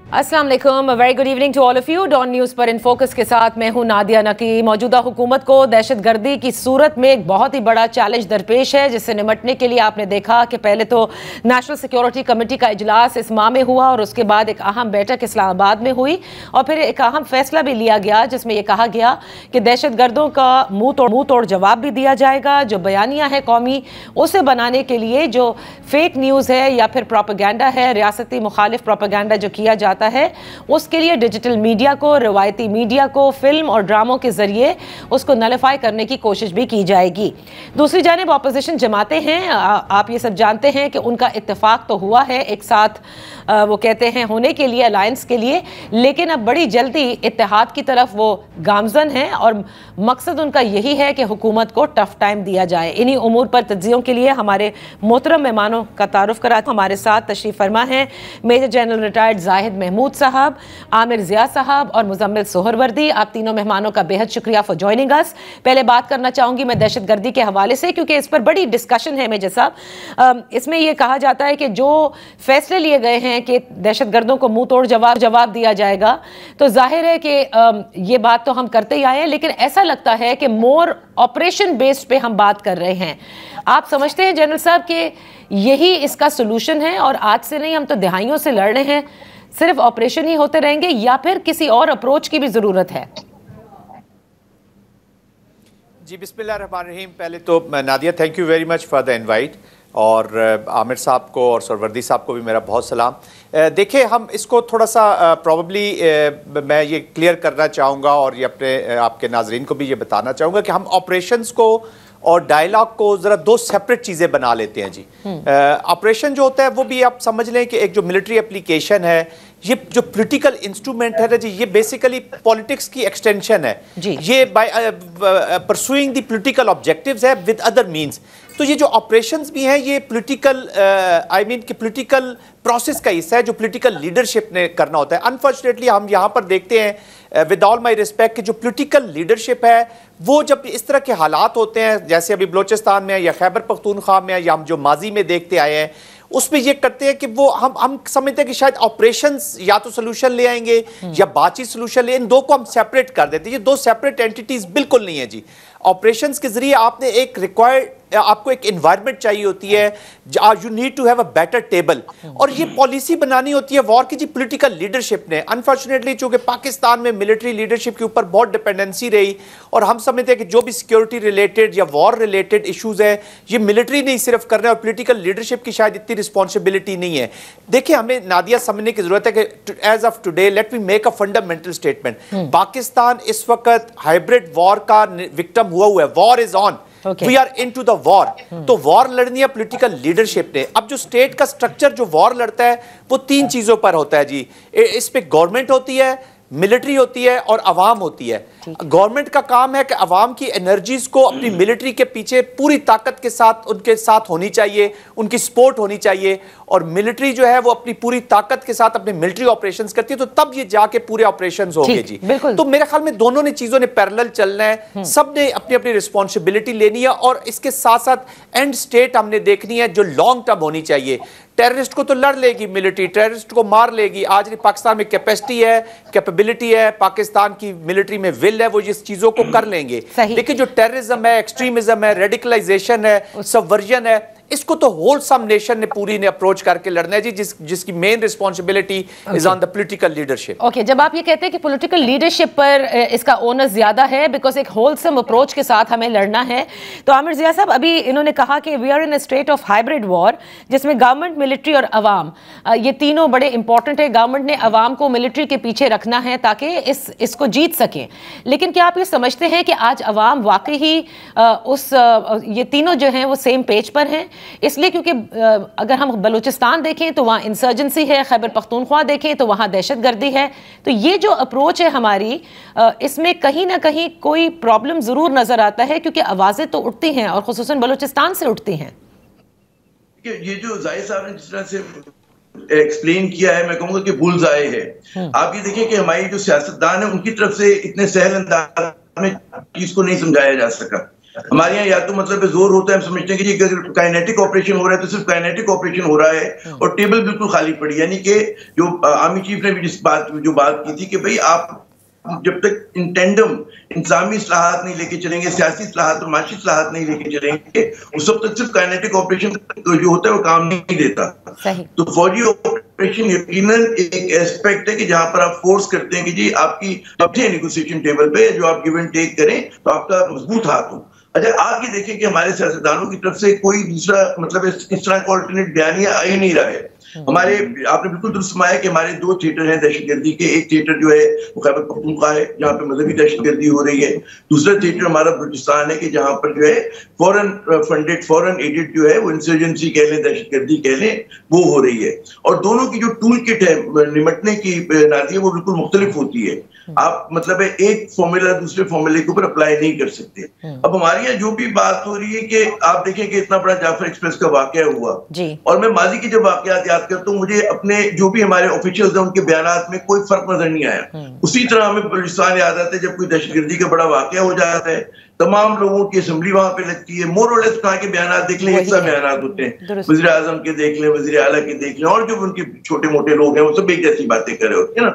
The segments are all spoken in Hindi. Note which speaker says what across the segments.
Speaker 1: अस्सलाम वालेकुम, very good evening to all of you. Dawn News पर इन फोकस के साथ मैं हूं नादिया नकी। मौजूदा हुकूमत को दहशतगर्दी की सूरत में एक बहुत ही बड़ा चैलेंज दरपेश है, जिससे निमटने के लिए आपने देखा कि पहले तो नेशनल सिक्योरिटी कमेटी का इजलास इस माह में हुआ और उसके बाद एक अहम बैठक इस्लामाबाद में हुई और फिर एक अहम फैसला भी लिया गया जिसमें यह कहा गया कि दहशतगर्दों का मुंह तोड़ जवाब भी दिया जाएगा। जो बयानियाँ है कौमी, उसे बनाने के लिए जो फेक न्यूज़ है या फिर प्रोपेगेंडा है, रियासती मुखालिफ प्रोपेगेंडा जो किया जाता है, उसके लिए डिजिटल मीडिया को, रवायती मीडिया को फिल्म और ड्रामों के जरिए उसको नलिफाई करने की कोशिश भी की जाएगी। दूसरी जानिब ऑपोजिशन जमाते हैं, आप ये सब जानते हैं कि उनका इत्तेफाक तो हुआ है एक साथ, वो कहते हैं होने के लिए, अलायंस के लिए, लेकिन अब बड़ी जल्दी इत्तेहाद की तरफ वो गामजन है और मकसद उनका यही है कि हुकूमत को टफ टाइम दिया जाए। इन्हीं उमूर पर तज्जियों के लिए हमारे मोहतरम मेहमानों का तारुफ करा। हमारे साथ तशरीफ फरमा है major general retired Zahid Mahmood साहब, आमिर जिया साहब और मुजम्मिल सोहरवर्दी। आप तीनों मेहमानों का बेहद शुक्रिया फॉर जॉइनिंग अस। पहले बात करना चाहूंगी मैं दहशतगर्दी के हवाले से, क्योंकि इस पर बड़ी डिस्कशन है मेजर साहब। इसमें यह कहा जाता है कि जो फैसले लिए गए हैं कि दहशतगर्दों को मुंह तोड़ जवाब दिया जाएगा, तो जाहिर है कि ये बात तो हम करते ही आए हैं, लेकिन ऐसा लगता है कि मोर ऑपरेशन बेस्ड पे हम बात कर रहे हैं। आप समझते हैं जनरल साहब कि यही इसका सोल्यूशन है और आज से नहीं, हम तो दहाइयों से लड़ रहे हैं, सिर्फ ऑपरेशन ही होते रहेंगे या फिर किसी और अप्रोच की भी जरूरत है?
Speaker 2: जी बिस्मिल्लाहिर्रहमानिर्रहीम। पहले तो Nadia, thank you very much for the invite, और आमिर साहब को और सोहरवर्दी साहब को भी मेरा बहुत सलाम। देखिए, हम इसको थोड़ा सा प्रॉबली मैं ये क्लियर करना चाहूँगा और ये अपने आपके नाजरीन को भी ये बताना चाहूँगा कि हम ऑपरेशंस को और डायलॉग को ज़रा दो सेपरेट चीज़ें बना लेते हैं जी। ऑपरेशन जो होता है वो भी आप समझ लें कि एक जो मिलिट्री एप्लीकेशन है, ये जो पॉलिटिकल इंस्ट्रूमेंट है ना जी, ये बेसिकली पॉलिटिक्स की एक्सटेंशन है जी। ये by pursuing the political objectives है विद अदर मींस। तो ये जो ऑपरेशंस भी हैं, ये पॉलिटिकल कि पॉलिटिकल प्रोसेस का हिस्सा है जो पॉलिटिकल लीडरशिप ने करना होता है। अनफॉर्चुनेटली हम यहाँ पर देखते हैं, विद ऑल माई रिस्पेक्ट, कि जो पॉलिटिकल लीडरशिप है वो जब इस तरह के हालात होते हैं, जैसे अभी बलोचिस्तान में या खैबर पख्तूनख्वा में या हम जो माजी में देखते आए हैं, उसमें ये करते हैं कि वो हम समझते हैं कि शायद ऑपरेशंस या तो सोल्यूशन ले आएंगे या बातचीत सोल्यूशन ले, इन दो को हम सेपरेट कर देते हैं। ये दो सेपरेट एंटिटीज बिल्कुल नहीं है जी। ऑपरेशंस के जरिए आपने एक रिक्वायर्ड, आपको एक एनवायरनमेंट चाहिए होती है, you need to have a better table, और ये पॉलिसी बनानी होती है वॉर की जी पॉलिटिकल लीडरशिप ने। अनफॉर्चुनेटली चूंकि पाकिस्तान में मिलिट्री लीडरशिप के ऊपर बहुत डिपेंडेंसी रही, और हम समझते हैं कि जो भी सिक्योरिटी रिलेटेड या वॉर रिलेटेड इशूज है, ये मिलिट्री नहीं सिर्फ कर रहे हैं और पॉलिटिकल लीडरशिप की शायद इतनी रिस्पॉन्सिबिलिटी नहीं है। देखिए, हमें नादिया समझने की जरूरत है कि as of today let me make a fundamental statement. Pakistan इस वक्त हाइब्रिड वॉर का विक्टिम हुआ है। War is on, we are into the war. तो वॉर लड़नी है पॉलिटिकल लीडरशिप ने। अब जो स्टेट का स्ट्रक्चर जो वॉर लड़ता है वो तीन चीजों पर होता है जी। इस पे गवर्नमेंट होती है, मिलिट्री होती है और अवाम होती है। गवर्नमेंट का काम है कि अवाम की एनर्जीज को अपनी मिलिट्री के पीछे पूरी ताकत के साथ उनके साथ होनी चाहिए, उनकी सपोर्ट होनी चाहिए, और मिलिट्री जो है वो अपनी पूरी ताकत के साथ अपने मिलिट्री ऑपरेशंस करती है, तो तब ये जाके पूरे ऑपरेशंस होंगे जी। तो मेरे ख्याल में दोनों ने चीजों ने पैरेलल चलना है, सब ने अपनी अपनी रिस्पॉन्सिबिलिटी लेनी है, और इसके साथ साथ एंड स्टेट हमने देखनी है जो लॉन्ग टर्म होनी चाहिए। टेररिस्ट को तो लड़ लेगी मिलिट्री, टेररिस्ट को मार लेगी। आज पाकिस्तान में कैपेसिटी है, कैपेबिलिटी है, पाकिस्तान की मिलिट्री में विल है, वो इस चीजों को कर लेंगे। लेकिन जो टेररिज्म है, एक्सट्रीमिज्म है, रेडिकलाइजेशन है, सबवर्जन है, इसको तो होलसम नेशन ने पूरी ने अप्रोच करके लड़ना है जी, जिसकी main responsibility is on the political leadership.
Speaker 1: Okay, जब आप ये कहते हैं कि पॉलिटिकल लीडरशिप पर इसका ओनस ज्यादा है बिकॉज एक होलसम अप्रोच के साथ हमें लड़ना है, तो आमिर जिया साहब, अभी इन्होंने कहा कि we are in a state of hybrid war, जिसमें गवर्नमेंट, मिलिट्री और अवाम, ये तीनों बड़े इंपॉर्टेंट है। गवर्नमेंट ने अवाम को मिलिट्री के पीछे रखना है ताकि इसको जीत सकें। लेकिन क्या आप ये समझते हैं कि आज अवाम वाकई ही ये तीनों जो हैं वो सेम पेज पर हैं? इसलिए क्योंकि अगर हम बलूचिस्तान देखें तो वहाँ इंसर्जेंसी है, खैबर पख्तूनख्वा देखें तो वहाँ दहशतगर्दी है। तो ये जो अप्रोच है हमारी, इसमें कहीं ना कहीं कोई प्रॉब्लम ज़रूर नज़र आता है, क्योंकि आवाज़ें तो उठती हैं और ख़ुसूसन बलूचिस्तान से उठती हैं।
Speaker 3: ये जो जाहिद साहब ने जिस तरह से एक्सप्लेन किया है, मैं कहूँगा कि बुल्स आए है। आप ये देखिए कि हमारी जो सियासतदान है उनकी तरफ से इतने सहल अंदाज में चीज को नहीं समझाया जा सका। हमारे यहाँ या तो मतलब जोर होता है, हम समझते हैं कि जी अगर काइनेटिक ऑपरेशन हो रहा है तो सिर्फ काइनेटिक ऑपरेशन हो रहा है और टेबल बिल्कुल खाली पड़ी, यानी कि जो आर्मी चीफ ने भी जो बात की थी कि भाई आप जब तक इन टेंडम इंतजामी इस्लाहात नहीं लेके चलेंगे, सियासी इस्लाहात और माशी इस्लाहात नहीं लेके चलेंगे, उस वक्त तक सिर्फ काइनेटिक ऑपरेशन जो होता है वो काम नहीं देता। तो फौजी ऑपरेशन यकीनन एक एस्पेक्ट है कि जहां पर आप फोर्स करते हैं कि जी आपकी बैठे नेगोशिएशन टेबल पे, जो आप गिव एंड टेक करें तो आपका मजबूत हाथ हो। अच्छा, आप ये देखें कि हमारे सियासतदानों की तरफ से कोई दूसरा मतलब इस तरह का ऑल्टरनेट बयानिया आ ही नहीं रहा है। हमारे, आपने बिल्कुल दुरुस्त फरमाया कि हमारे दो थिएटर हैं दहशतगर्दी के। एक थिएटर जो है वो खैबर पख्तूनख्वा है जहाँ पे मजहबी दहशतगर्दी हो रही है। दूसरा थिएटर हमारा बलूचिस्तान है कि जहाँ पर जो है फॉरेन फंडेड, फॉरेन एडेड जो है वो इंसर्जेंसी कह लें, दहशतगर्दी कह लें, वो हो रही है। और दोनों की जो टूल किट है निमटने की नादिया, वो बिल्कुल मुख्तलिफ होती है। आप मतलब है एक फॉर्मूला दूसरे फॉर्मूले के ऊपर अप्लाई नहीं कर सकते। अब हमारे यहाँ जो भी बात हो रही है कि आप देखें कि इतना बड़ा जाफर एक्सप्रेस का वाकया हुआ और मैं माजी के जब वाकयात याद करता हूँ, मुझे अपने जो भी हमारे ऑफिशियल्स हैं उनके बयानात में कोई फर्क नजर नहीं आया। उसी तरह हमें बलूचिस्तान याद आता है जब कोई दहशतगर्दी का बड़ा वाकया हो जाता है, तमाम लोगों की असेंबली वहां पे लगती है। मोर और लेस कहाँ के बयान देख लें, एक सा बयान होते हैं, वज़ीर आज़म के देख लें, वज़ीर आला के देख लें, और जो उनके छोटे मोटे लोग हैं वो सब एक जैसी बातें कर रहे होते हैं ना।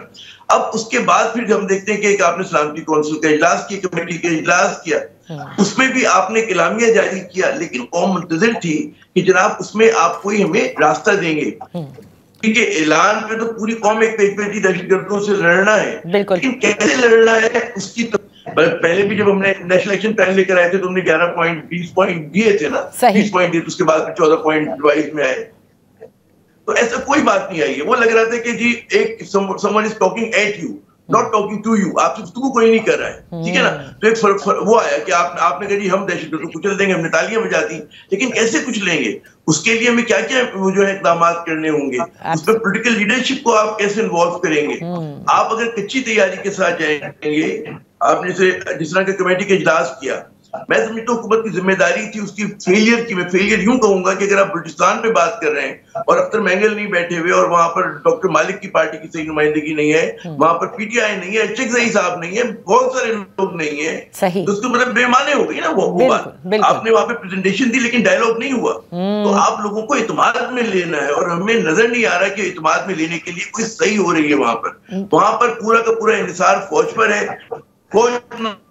Speaker 3: अब उसके बाद फिर हम देखते हैं कि एक आपने सलामती कौंसिल का इजलास किया, कमेटी का इजलास किया, उसमें भी आपने इलामिया जारी किया, लेकिन कौम मुंतज़िर थी कि जनाब उसमें आप कोई हमें रास्ता देंगे। क्योंकि ऐलान पे तो पूरी कौम एक पेज पे थी, दहशतगर्दों से लड़ना है, लेकिन कैसे लड़ना है उसकी तो पहले भी जब हमने नेशनल एक्शन प्लान लेकर आए थे तो हमने 11 पॉइंट 20 पॉइंट दिए थे ना, 20 पॉइंट दिए, उसके बाद 14 पॉइंट रिवाइज में आए। तो ऐसा कोई बात नहीं आई है। वो लग रहा था कि जी एक someone is talking at you, not talking to you, आपसे गुफ्तगू कोई नहीं कर रहा है, ठीक है ना। तो एक वो आया कि आपने कहा जी हम दहशतगर्दों को कुचल देंगे, हमने तालियां बजा दी, लेकिन कैसे कुछ लेंगे, उसके लिए हमें क्या क्या वो जो है इक़दाम करने होंगे, उसमें पॉलिटिकल लीडरशिप को आप कैसे इन्वॉल्व करेंगे। आप अगर कच्ची तैयारी के साथ जाएंगे, आपने जिस तरह के कमेटी का इजलास किया, मैं समझता हूँ हुकूमत की जिम्मेदारी थी उसकी फेलियर की। मैं फेलियर यूं कहूंगा कि अगर आप बलूचिस्तान पे बात कर रहे हैं और अख्तर मेंगल नहीं बैठे हुए और वहां पर डॉक्टर मालिक की पार्टी की सही नुमाइंदगी नहीं है, वहां पर पीटीआई नहीं है, चकजई साहब नहीं है, बहुत सारे लोग नहीं है, तो उसको मतलब बेमाने हो गई ना वो बात। आपने वहां पे प्रेजेंटेशन दी लेकिन डायलॉग नहीं हुआ। तो आप लोगों को इत्मीनान में लेना है और हमें नजर नहीं आ रहा कि इत्मीनान में लेने के लिए कोई सही हो रही है। वहां पर पूरा का पूरा इंहिसार फौज पर है, फौज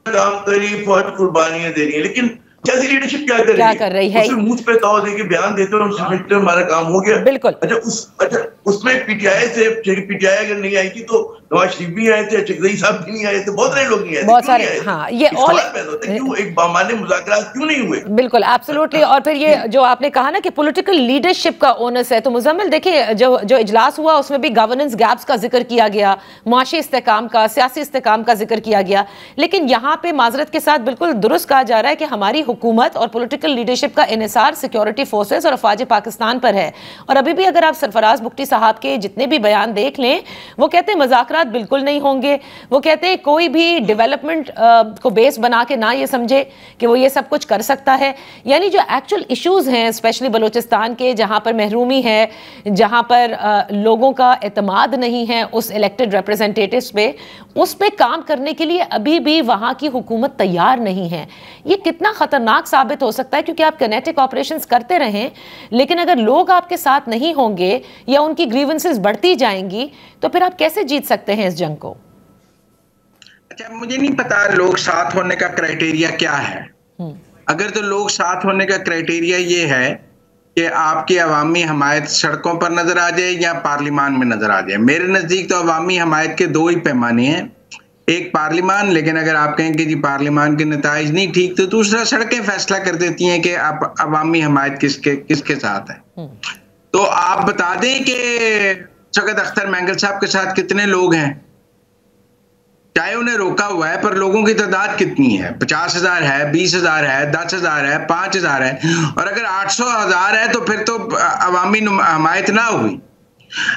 Speaker 3: काम करी, फौज कुर्बानियां दे रही है, लेकिन कैसी लीडरशिप क्या कर रही है? मुंह पे ताव देके बयान देते हो, हम समझते हमारा काम हो गया।
Speaker 1: बिल्कुल।
Speaker 3: अच्छा उसमें पीटीआई अगर नहीं आई थी तो नवाज शरीफ भी आए थे, चकजई साहब भी नहीं आए थे, बहुत सारे लोग नहीं आए थे, बहुत सारे। हाँ, ये और क्यों एक बामाने मुज़ाकरात क्यों नहीं हुए?
Speaker 1: बिल्कुल, एब्सोल्युटली। और फिर ये जो आपने कहा ना कि पॉलिटिकल लीडरशिप का ओनस है, तो मुजम्मिल देखिए जो इजलास हुआ उसमें भी गवर्नेंस गैप्स का जिक्र किया गया, मुआशी इस्तेकाम का, सियासी इस्तेकाम का जिक्र किया गया, लेकिन यहाँ पे माजरत के साथ बिल्कुल दुरुस्त कहा जा रहा है कि हमारी हुकूमत और पॉलिटिकल लीडरशिप का इन्हिसार सिक्योरिटी फोर्सेस और अफवाज पाकिस्तान पर है। और अभी भी अगर आप सरफराज बुख्ती साहब के जितने भी बयान देख लें, वो कहते हैं मुज़ाकरात बिल्कुल नहीं होंगे। वो कहते हैं कोई भी डेवलपमेंट को बेस बना के ना ये समझे कि वो ये सब कुछ कर सकता है। यानी जो एक्चुअल इश्यूज हैं स्पेशली बलूचिस्तान के, जहां पर महरूमी है, जहां पर लोगों का एतमाद नहीं है उस इलेक्टेड रिप्रेजेंटेटिव्स पे, उस पे काम करने के लिए अभी भी वहां की हुकूमत तैयार नहीं है। ये कितना खतरनाक साबित हो सकता है, क्योंकि आप किनेटिक ऑपरेशंस करते रहें, लेकिन अगर लोग आपके साथ नहीं होंगे या उनकी ग्रीवेंसेस बढ़ती जाएंगी तो फिर आप कैसे जीत सकते हैं इस जंग को?
Speaker 4: अच्छा, मुझे नहीं पता लोग साथ होने का क्राइटेरिया क्या है। अगर तो लोग साथ होने का क्राइटेरिया ये है कि आपकी अवामी हमायत सड़कों पर नजर आ जाए या पार्लियामान में नजर आ जाए, मेरे नजदीक तो अवामी हमायत के दो ही पैमाने हैं। एक पार्लियामान, लेकिन अगर आप कहें कि जी पार्लियामान के नताइज नहीं ठीक, तो दूसरा सड़कें फैसला कर देती हैं कि आप अवामी हमायत किसके साथ है। तो आप बता दें कि शौकत अख्तर मेंगल साहब के साथ कितने लोग हैं, चाहे उन्हें रोका हुआ है, पर लोगों की तादाद कितनी है? 50,000 है, 20,000 है, 10,000 है, 5,000 है, और अगर 800,000 है तो फिर तो अवामी हमायत ना हुई।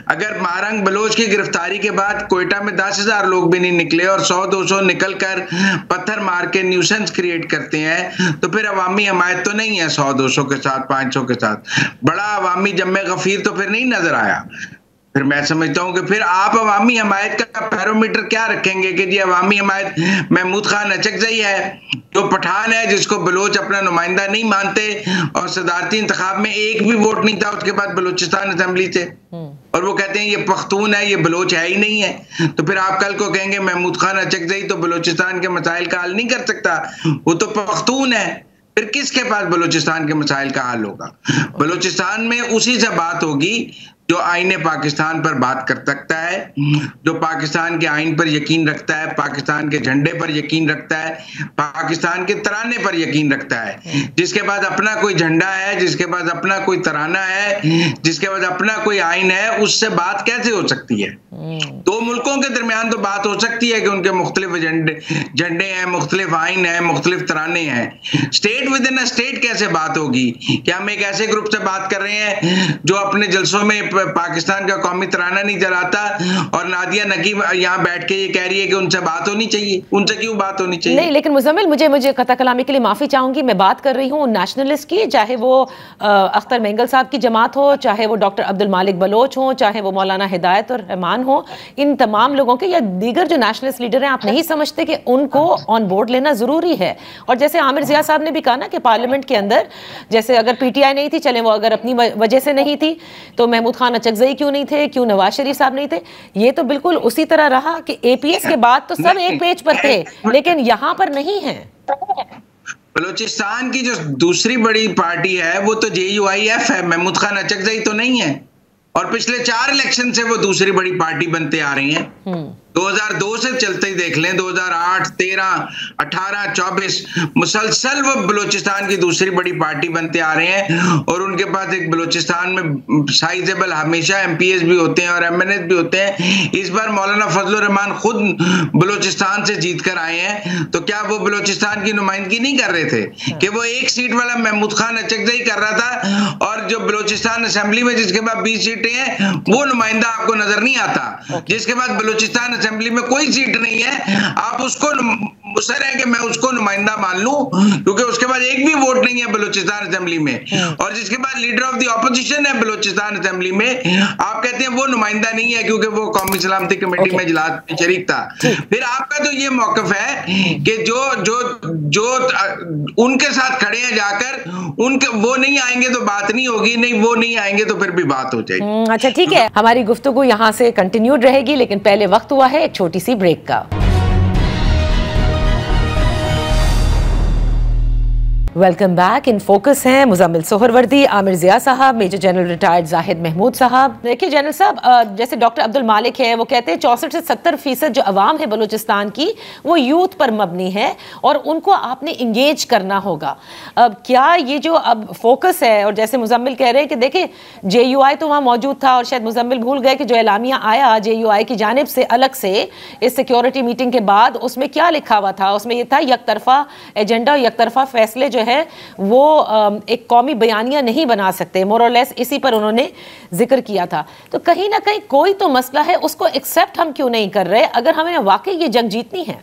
Speaker 4: अगर मारंग बलोच की गिरफ्तारी के बाद कोयटा में 10,000 लोग भी नहीं निकले और 100-200 निकल कर पत्थर मार के न्यूसेंस क्रिएट करते हैं, तो फिर अवामी हमायत तो नहीं है 100-200 के साथ, 500 के साथ। बड़ा अवामी जम्मे गफीर तो फिर नहीं नजर आया। फिर मैं समझता हूं कि फिर आप अवामी हमायत का पैरोमीटर क्या रखेंगे कि जी अवामी हमायत महमूद खान अचकजई है जो पठान है जिसको बलोच अपना नुमाइंदा नहीं मानते और सदारती इंतखाब में एक भी वोट नहीं था उसके बाद बलूचिस्तान असेंबली से, और वो कहते हैं ये पख्तून है, ये बलोच है ही नहीं है। तो फिर आप कल को कहेंगे महमूद खान अचकजई तो बलूचिस्तान के मसाइल का हल नहीं कर सकता, वो तो पख्तून है। फिर किसके पास बलूचिस्तान के मसाइल का हल होगा? बलूचिस्तान में उसी से बात होगी जो आईने पाकिस्तान पर बात कर सकता है, जो पाकिस्तान के आइन पर यकीन रखता है, पाकिस्तान के झंडे पर यकीन रखता है, पाकिस्तान के तराने पर यकीन रखता है, जिसके पास अपना कोई झंडा है, जिसके पास अपना कोई तराना है, जिसके पास अपना कोई आइन है, उससे बात कैसे हो सकती है? दो मुल्कों के दरमियान तो बात हो सकती है कि उनके मुख्तलिफ झंडे हैं, मुख्तलिफ आइन है, मुख्तलिफ तराने हैं। State with in a state कैसे बात होगी? क्या हम एक ऐसे ग्रुप से बात कर रहे हैं जो अपने जलसों में पाकिस्तान का कौमी तराना नहीं जलाता और नादिया नकीब यहाँ बैठ के ये कह रही है कि उनसे बात होनी चाहिए? उनसे क्यों बात होनी चाहिए?
Speaker 1: नहीं, लेकिन मुजम्मिल मुझे कथा कलामी के लिए माफी चाहूंगी, मैं बात कर रही हूँ नेशनलिस्ट की, चाहे वो अख्तर मेंगल साहब की जमात हो, चाहे वो डॉक्टर अब्दुल मालिक बलोच हो, चाहे वो मौलाना हिदायत और रहमान हो, इन तमाम लोगों के या दीगर जो नेशनलिस्ट लीडर हैं, आप नहीं समझते कि उनको ऑन बोर्ड लेना जरूरी है? और जैसे आमिर जिया साहब ने भी कहा ना कि पार्लियामेंट के अंदर जैसे अगर पीटीआई नहीं थी, चले वो अगर अपनी वजह से नहीं थी तो महमूद खान अचकजई क्यों नहीं थे, क्यों नवाज शरीफ साहब नहीं थे? ये तो बिल्कुल उसी तरह रहा कि एपीएस के बाद तो सब एक पेज पर थे, लेकिन यहां पर नहीं है।
Speaker 4: बलूचिस्तान की जो दूसरी बड़ी पार्टी है वो तो JUIF है, महमूद खान अचकजई तो नहीं है, और पिछले 4 इलेक्शन से वो दूसरी बड़ी पार्टी बनते आ रही हैं। 2002 से चलते ही देख लें, 2008, 13, 18, 24 मुसलसल वो बलूचिस्तान की दूसरी बड़ी पार्टी बनते आ रहे हैं, और उनके पास एक बलूचिस्तान में साइजेबल हमेशा MPs भी होते हैं और MNs भी होते हैं। इस बार मौलाना फजलुर रहमान खुद बलूचिस्तान से जीत कर आए हैं, तो क्या वो बलूचिस्तान की नुमाइंदगी नहीं कर रहे थे कि वो एक सीट वाला महमूद खान अचकजई कर रहा था, और जो बलूचिस्तान असेंबली में जिसके पास 20 सीटें हैं वो नुमाइंदा आपको नजर नहीं आता, जिसके बाद बलूचिस्तान असेंबली में कोई सीट नहीं है, आप उसको मुसर है कि मैं उसको नुमाइंदा मान लूं क्योंकि उसके बाद एक भी वोट नहीं है बलूचिस्तान असेंबली में, और जिसके बाद लीडर ऑफ द ऑपोजिशन है बलूचिस्तान असेंबली में, आप कहते हैं वो नुमाइंदा नहीं है क्योंकि वो कौमी सलामती कमेटी में इजलास में शरीक था। फिर आपका तो ये मौकफ है कि जो उनके साथ खड़े हैं जाकर उनके वो नहीं आएंगे तो बात नहीं होगी, नहीं वो नहीं आएंगे तो फिर भी बात हो जाएगी।
Speaker 1: अच्छा ठीक है, हमारी गुफ्तगू यहाँ से कंटिन्यूड रहेगी, लेकिन पहले वक्त हुआ है एक छोटी सी ब्रेक का। Welcome back. इन फोकस हैं मुजम्मिल सोहरवर्दी, आमिर जिया साहब, major general retired Zahid Mahmood साहब। देखिए जनरल साहब, जैसे डॉक्टर अब्दुल मालिक है वो कहते हैं 64 से 70% जो अवाम है बलूचिस्तान की वो यूथ पर मबनी है और उनको आपने इंगेज करना होगा। अब क्या ये जो अब फोकस है, और जैसे मुजम्मिल कह रहे हैं कि देखिए JUI तो वहाँ मौजूद था, और शायद मुजम्मिल भूल गए कि जो एलामिया आया JUI की जानिब से अलग से इस सिक्योरिटी मीटिंग के बाद, उसमें क्या लिखा हुआ था? उसमें यह था यकतरफा एजेंडा, यकतरफा फैसले जो है वो एक कौमी बयानिया नहीं बना सकते, मोर और लेस इसी पर उन्होंने जिक्र किया था। तो कहीं ना कहीं कोई तो मसला है, उसको एक्सेप्ट हम क्यों नहीं कर रहे अगर हमें वाकई ये जंग जीतनी है?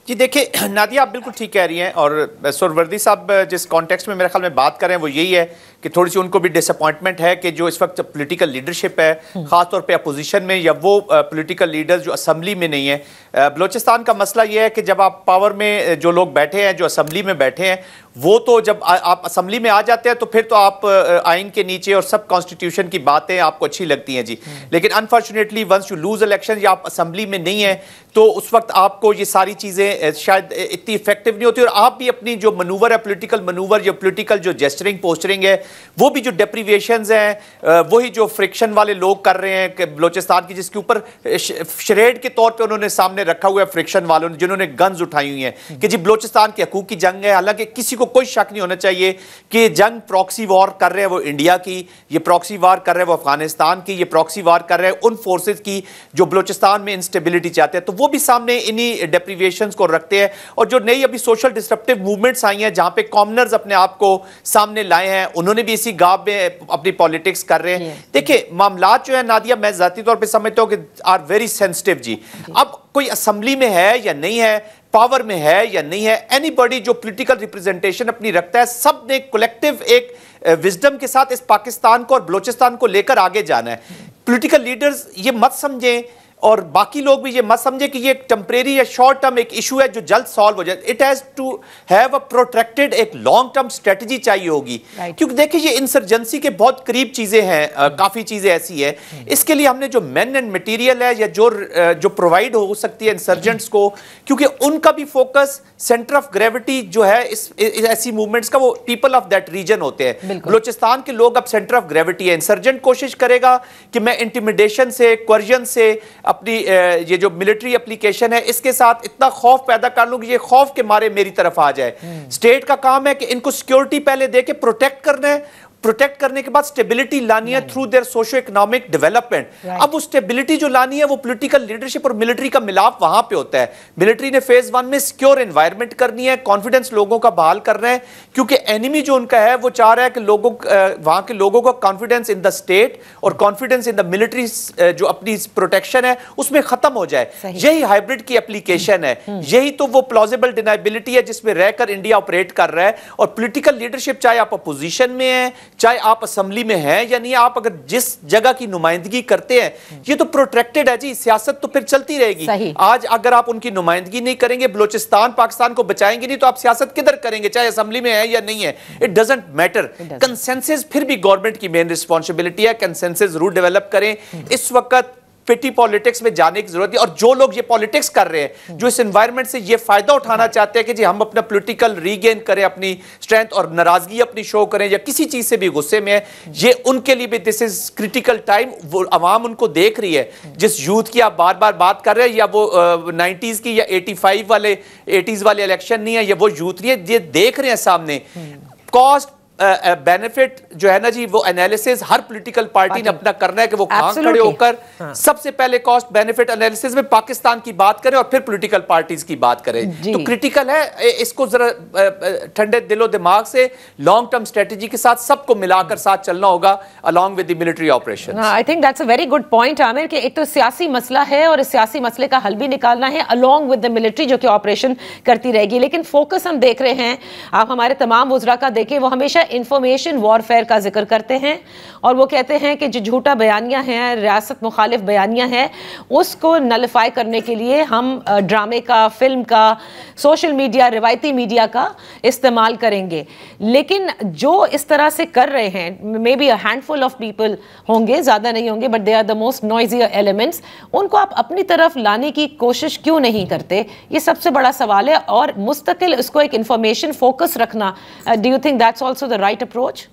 Speaker 2: जी देखिए नादिया, आप बिल्कुल ठीक कह रही हैं, और सोहरवर्दी साहब जिस कॉन्टेक्स्ट में मेरे ख्याल में बात कर रहे हैं वो यही है कि थोड़ी सी उनको भी डिसअपॉइंटमेंट है कि जो इस वक्त पॉलिटिकल लीडरशिप है, ख़ासतौर पे अपोजिशन में, या वो पॉलिटिकल लीडर्स जो असम्बली में नहीं है। बलूचिस्तान का मसला ये है कि जब आप पावर में जो लोग बैठे हैं, जो असम्बली में बैठे हैं, वो तो जब आप असम्बली में आ जाते हैं तो फिर तो आप आइन के नीचे और सब कॉन्स्टिट्यूशन की बातें आपको अच्छी लगती हैं जी, लेकिन unfortunately once you lose election या आप असम्बली में नहीं है तो उस वक्त आपको ये सारी चीज़ें शायद इतनी इफेक्टिव नहीं होती, और आप भी अपनी जो मनूवर है, पॉलिटिकल मनूवर या पॉलिटिकल जो जेस्चरिंग पोस्चरिंग है, वो भी जो डेप्रीवेशंस हैं, वही जो फ्रिक्शन वाले लोग कर रहे हैं कि बलूचिस्तान की, जिसके ऊपर शरेड के तौर पे उन्होंने सामने रखा हुआ है फ्रिक्शन वालों ने, जिन्होंने गन्स उठाई हुई हैं कि जी बलूचिस्तान के हकूक की जंग है। हालांकि किसी को कोई शक नहीं होना चाहिए कि जंग प्रॉक्सी वॉर कर रहे हैं वो इंडिया की, ये प्रॉक्सी वॉर कर रहे हैं वो अफगानिस्तान की, ये प्रॉक्सी वॉर कर रहे हैं उन फोर्सेज की जो बलूचिस्तान में इंस्टेबिलिटी चाहते हैं, तो वो भी सामने इन्हीं डेप्रीवेशंस को रखते हैं। और जो नई अभी सोशल डिस्ट्रप्टिव मूवमेंट्स आई हैं जहां पे कॉमनर्स अपने आप को सामने लाए हैं, उन्होंने भी इसी गाब में अपनी पॉलिटिक्स कर रहे हैं। देखिए मामलात जो है नादिया, मैं जाती तौर पे समझता हूं कि आर वेरी सेंसिटिव जी। अब कोई असेंबली में है या नहीं है, पावर में है या नहीं है, एनीबॉडी जो पॉलिटिकल रिप्रेजेंटेशन अपनी रखता है, सब ने कलेक्टिव एक विजडम के साथ इस पाकिस्तान को और बलोचिस्तान को लेकर आगे जाना है। पॉलिटिकल लीडर्स ये मत समझें और बाकी लोग भी ये मत समझे कि ये एक टेम्परेरी या शॉर्ट टर्म एक इशू है जो जल्द सॉल्व हो जाए। It has to have a protracted एक लॉन्ग टर्म स्ट्रेटजी चाहिए होगी, क्योंकि देखिए ये इंसर्जेंसी के बहुत करीब चीजें हैं, काफी चीजें ऐसी है। इसके लिए हमने जो मैन एंड मटेरियल है या जो प्रोवाइड हो सकती है इंसर्जेंट्स को, क्योंकि उनका भी फोकस सेंटर ऑफ ग्रेविटी जो है इस ऐसी मूवमेंट्स का वो पीपल ऑफ दैट रीजन होते हैं। बलोचिस्तान के लोग अब सेंटर ऑफ ग्रेविटी है। इंसर्जेंट कोशिश करेगा कि मैं इंटिमिडेशन से, क्वर्जन से, अपनी ये जो मिलिट्री एप्लीकेशन है इसके साथ इतना खौफ पैदा कर लूं कि ये खौफ के मारे मेरी तरफ आ जाए। स्टेट का काम है कि इनको सिक्योरिटी पहले दे के प्रोटेक्ट करना है, प्रोटेक्ट करने के बाद स्टेबिलिटी लानी है through their socio economic development. अब वो स्टेबिलिटी जो लानी है वो पॉलिटिकल लीडरशिप और मिलिट्री का मिलाप वहां पे होता है। मिलिट्री ने फेज 1 में सिक्योर एनवायरनमेंट करनी है, कॉन्फिडेंस लोगों का बहाल करना है, क्योंकि एनिमी जो उनका है वो चाह रहा है कि वहां के लोगों का कॉन्फिडेंस इन द स्टेट और कॉन्फिडेंस इन द मिलिट्री जो अपनी प्रोटेक्शन है उसमें खत्म हो जाए। यही हाइब्रिड की एप्लीकेशन है, यही तो वो प्लॉजिबल डिनाइबिलिटी है जिसमें रहकर इंडिया ऑपरेट कर रहा है। और पॉलिटिकल लीडरशिप चाहे आप अपोजिशन में है, चाहे आप असेंबली में हैं या नहीं, आप अगर जिस जगह की नुमाइंदगी करते हैं ये तो प्रोटेक्टेड है जी, सियासत तो फिर चलती रहेगी। आज अगर आप उनकी नुमाइंदगी नहीं करेंगे, बलूचिस्तान पाकिस्तान को बचाएंगे नहीं, तो आप सियासत किधर करेंगे, चाहे असेंबली में है या नहीं है, इट डजंट मैटर। कंसेंसस फिर भी गवर्नमेंट की मेन रिस्पॉन्सिबिलिटी है, कंसेंसस रूल डेवलप करें। इस वक्त पिटी पॉलिटिक्स में जाने की जरूरत है, और जो लोग ये पॉलिटिक्स कर रहे हैं, जो इस एनवायरनमेंट से ये फायदा उठाना चाहते हैं कि जी हम अपना पॉलिटिकल रीगेन करें, अपनी स्ट्रेंथ और नाराजगी अपनी शो करें, या किसी चीज से भी गुस्से में है, ये उनके लिए भी दिस इज क्रिटिकल टाइम। वो अवाम उनको देख रही है, जिस यूथ की आप बार बार बात कर रहे हैं, या वो 90s की या 80s वाले इलेक्शन नहीं है, या वो यूथ नहीं है, ये देख रहे हैं सामने। कॉस्ट बेनिफिट जो है ना जी, वो एनालिसिस हर पॉलिटिकल पार्टी ने अपना करना है कि वो काम खड़े होकर सबसे पहले कॉस्ट बेनिफिट एनालिसिस में पाकिस्तान की बात करें और फिर पॉलिटिकल पार्टीज की बात करें। तो क्रिटिकल है, इसको जरा ठंडे दिलो दिमाग से लॉन्ग टर्म स्ट्रेटजी के साथ सबको मिलाकर साथ चलना होगा along with the military operation.
Speaker 1: I think that's a very good point Aamir, कि एक तो सियासी मसला है और इस सियासी मसले का हल भी निकालना है अलॉन्ग विद द मिलिट्री जो कि ऑपरेशन करती रहेगी। लेकिन फोकस हम देख रहे हैं, आप हमारे तमाम वुज़रा का देखें, वो हमेशा इंफॉर्मेशन वॉरफेयर का जिक्र करते हैं, और वो कहते हैं कि जो झूठा बयानियां हैं, रियासत मुखालिफ बयानियां हैं, उसको नलिफाई करने के लिए हम ड्रामे का, फिल्म का, सोशल मीडिया, रिवायती मीडिया का इस्तेमाल करेंगे। लेकिन जो इस तरह से कर रहे हैं, maybe a handful of people होंगे, ज़्यादा नहीं होंगे, but they are the most noisy elements, उनको आप अपनी तरफ लाने की कोशिश क्यों नहीं करते? ये सबसे बड़ा सवाल है। और मुस्तकिल इसको एक इंफॉर्मेशन फोकस रखना, do you think that's also the right approach?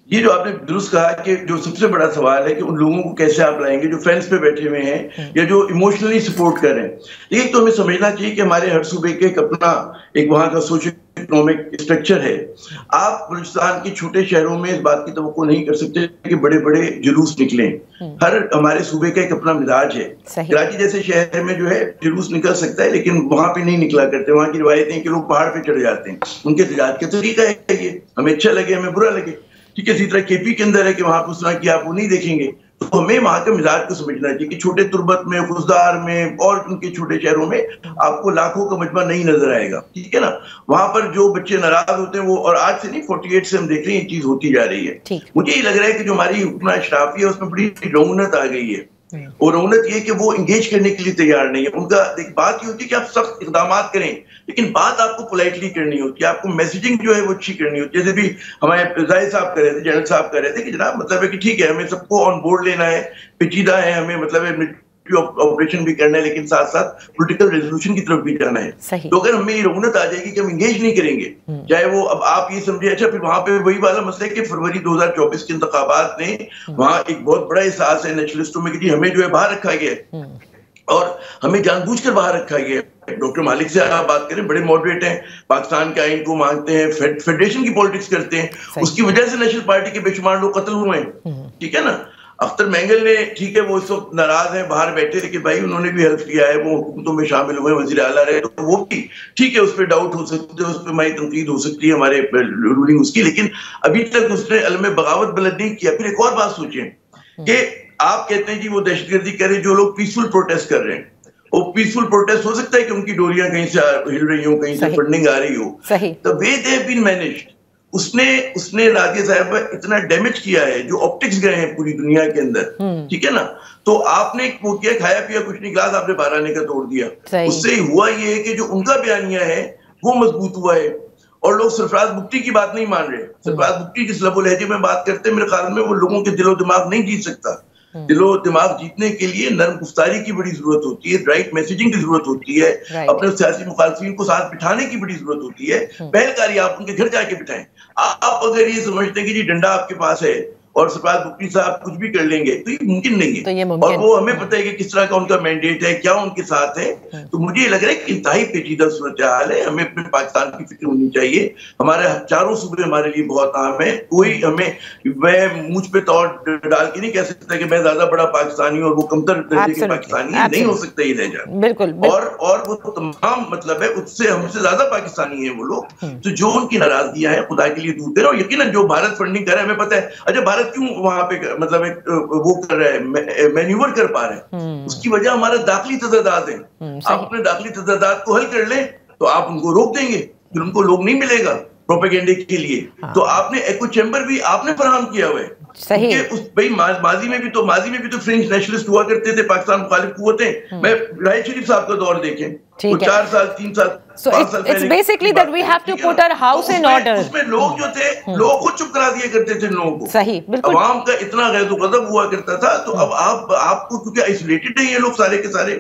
Speaker 3: ये जो आपने दुरुस्त कहा कि जो सबसे बड़ा सवाल है कि उन लोगों को कैसे आप लाएंगे जो फेंस पे बैठे हुए हैं या जो इमोशनली सपोर्ट कर रहे हैं। लेकिन तो हमें समझना चाहिए कि हमारे हर सूबे के एक अपना एक वहाँ का सोशल इकोनॉमिक स्ट्रक्चर है। आप बलूचिस्तान के छोटे शहरों में इस बात की तवक्को नहीं कर सकते कि बड़े बड़े जुलूस निकले। हर हमारे सूबे का एक अपना मिजाज है। कराची जैसे शहर में जो है जुलूस निकल सकता है, लेकिन वहां पे नहीं निकला करते। वहां की रिवायतें हैं कि लोग पहाड़ पे चढ़ जाते हैं, उनके तजाद का तरीका है ये, हमें अच्छा लगे हमें बुरा लगे। ठीक है, इसी तरह केपी के अंदर है कि वहां पर उस तरह की आप वो नहीं देखेंगे। तो हमें वहां के मिजाज को समझना चाहिए कि छोटे तुर्बत में, खुशदार में और उनके छोटे शहरों में आपको लाखों का मजमा नहीं नजर आएगा। ठीक है ना, वहां पर जो बच्चे नाराज होते हैं वो, और आज से नहीं 48 से हम देख रहे हैं ये चीज होती जा रही है। मुझे ये लग रहा है कि जो हमारी हुकूमत अशराफी है उसमें बड़ी रौनक आ गई है, और रौनक ये कि वो इंगेज करने के लिए तैयार नहीं है। उनका एक बात ये होती है कि आप सख्त इकदाम करें, लेकिन बात आपको पोलाइटली करनी होती है, आपको मैसेजिंग जो है वो अच्छी करनी होती है। जैसे भी हमारे जाहिर साहब कर रहे थे, जनरल साहब कर रहे थे कि जनाब मतलब है कि ठीक है हमें सबको ऑन बोर्ड लेना है, पेचीदा है, हमें मतलब है ऑपरेशन भी करना है, लेकिन साथ साथ पॉलिटिकल रेजोल्यूशन की तरफ भी जाना है। तो अगर हमें ये रौनक आ जाएगी कि हम इंगेज नहीं करेंगे, चाहे वो अब आप ये समझे। अच्छा, फिर वहां पे वही वाला मसला है कि फरवरी 2024 के इंतखाबात ने वहां एक बहुत बड़ा एहसास है नेशनलिस्टों में कि हमें जो है बाहर रखा गया है, और हमें जानबूझकर बाहर रखा गया है। डॉक्टर मालिक से आप बात करें, बड़े मॉडरेट हैं, पाकिस्तान के आइन को मांगते हैं, फेडरेशन की पॉलिटिक्स करते हैं, उसकी वजह से नेशनल पार्टी के बेशुमार लोग कत्ल हुए हैं। ठीक है ना, अख्तर मैंगल ने, ठीक है वो इस वक्त नाराज है, बाहर बैठे, लेकिन भाई उन्होंने भी हेल्प किया है, वो हुकूमतों में शामिल हुए, वजीर आला रहे, तो वो भी ठीक है, उस पर डाउट हो सकते हैं, उस पर हमारी तनकीद हो सकती है, हमारे रूलिंग उसकी, लेकिन अभी तक उसने अलम बगावत बुलंद नहीं किया। फिर एक और बात सोचें कि आप कहते हैं कि वो दहशतगर्दी कर रहे हैं, जो लोग पीसफुल प्रोटेस्ट कर रहे हैं, वो पीसफुल प्रोटेस्ट हो सकता है कि उनकी डोरियां कहीं से हिल रही हो, कहीं से फंडिंग आ रही हो, the way they have been managed, उसने नादिया साहब इतना डैमेज किया है, जो ऑप्टिक्स गए हैं पूरी दुनिया के अंदर, ठीक है ना। तो आपने वो किया, खाया पिया कुछ नहीं, ग्लास आपने 12 आने का तोड़ दिया। उससे हुआ ये है कि जो उनका बयानिया है वो मजबूत हुआ है, और लोग सरफराज बुगटी की बात नहीं मान रहे। सरफराज बुगटी जिस लबो लहजे में बात करते हैं, मेरे ख्याल में वो लोगों के दिलो दिमाग नहीं जीत सकता। दिलो दिमाग जीतने के लिए नरम गुफ्तारी की बड़ी जरूरत होती है, राइट मैसेजिंग की जरूरत होती है, अपने सियासी मुखालफिन को साथ बिठाने की बड़ी जरूरत होती है। पहलकारी आप उनके घर जाके बिठाएं। आप अगर ये समझते हैं कि जी डंडा आपके पास है और सरफराज बुगटी साहब कुछ भी कर लेंगे, तो ये मुमकिन नहीं है। और वो हमें पता है कि किस तरह का उनका मैंडेट है, क्या उनके साथ है। तो मुझे लग रहा है कि इंतहाई पेचीदा सूरत हाल है। हमें अपने पाकिस्तान की फिक्र होनी चाहिए। हमारे चारों सूबे हमारे लिए बहुत अहम है। कोई हमें, मैं मुझ पे तौर डाल के नहीं कह सकता कि मैं ज्यादा बड़ा पाकिस्तानी और वो कमतर दर्जे के पाकिस्तानी है, नहीं हो सकता ये लहजा।
Speaker 1: बिल्कुल।
Speaker 3: और वो तमाम मतलब है उससे हमसे ज्यादा पाकिस्तानी है वो लोग। तो जो उनकी नाराजगियां हैं खुदा के लिए दूर करें। और यकीनन जो भारत फंडिंग कर रहा है, हमें पता है। अच्छा, भारत क्यों वहां पे मतलब एक वो कर रहा है, मैन्यूवर कर पा रहे हैं, उसकी वजह हमारा दाखिली तजादात है। आप अपने दाखिली तजादात को हल कर लें तो आप उनको रोक देंगे, फिर उनको लोग नहीं मिलेगा प्रोपेगेंडे के लिए। तो आपने एको चैम्बर भी आपने फराहम किया हुआ है।
Speaker 1: सही है।
Speaker 3: भाई माजी में भी तो फ्रेंच नेशनलिस्ट हुआ करते थे पाकिस्तान मुखालिफ कुव्वतें। मैं राहिल शरीफ साहब का दौर देखें, वो 4 साल 3 साल 5 साल
Speaker 1: पहले। It's basically that we have to put our house in order.
Speaker 3: उसमें लोग जो थे, लोग खुद चुप करा दिया करते थे लोगों को।
Speaker 1: सही, बिल्कुल।
Speaker 3: अवाम का इतना गैज़ो-गज़ब हुआ करता था। तो अब आपको क्योंकि आइसोलेटेड है ये लोग सारे के सारे,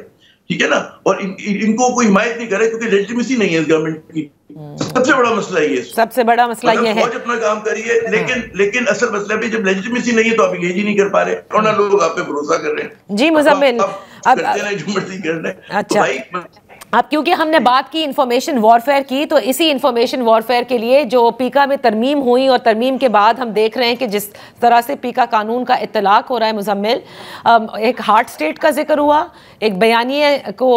Speaker 3: ठीक है ना, और इनको कोई हिमायत नहीं करे क्योंकि लेजिटिमेसी नहीं है इस गवर्नमेंट की। सबसे बड़ा मसला ये है।
Speaker 1: सबसे बड़ा मसला ये है।
Speaker 3: फौज अपना काम करिए, लेकिन असल मसला भी जब लेजिटिमेसी नहीं है तो आप इंगेज ही नहीं कर पा रहे, और ना लोग आप पे भरोसा कर रहे हैं।
Speaker 1: जी मुज़म्मिल,
Speaker 3: अब करते हैं जो मर्जी कर रहे हैं।
Speaker 1: अच्छा, अब क्योंकि हमने बात की इंफॉर्मेशन वॉरफेयर की, तो इसी इंफॉर्मेशन वॉरफेयर के लिए जो पीका में तरमीम हुई और तरमीम के बाद हम देख रहे हैं कि जिस तरह से पीका कानून का इत्तलाक हो रहा है मुज़म्मिल, एक हार्ट स्टेट का जिक्र हुआ, एक बयानिए को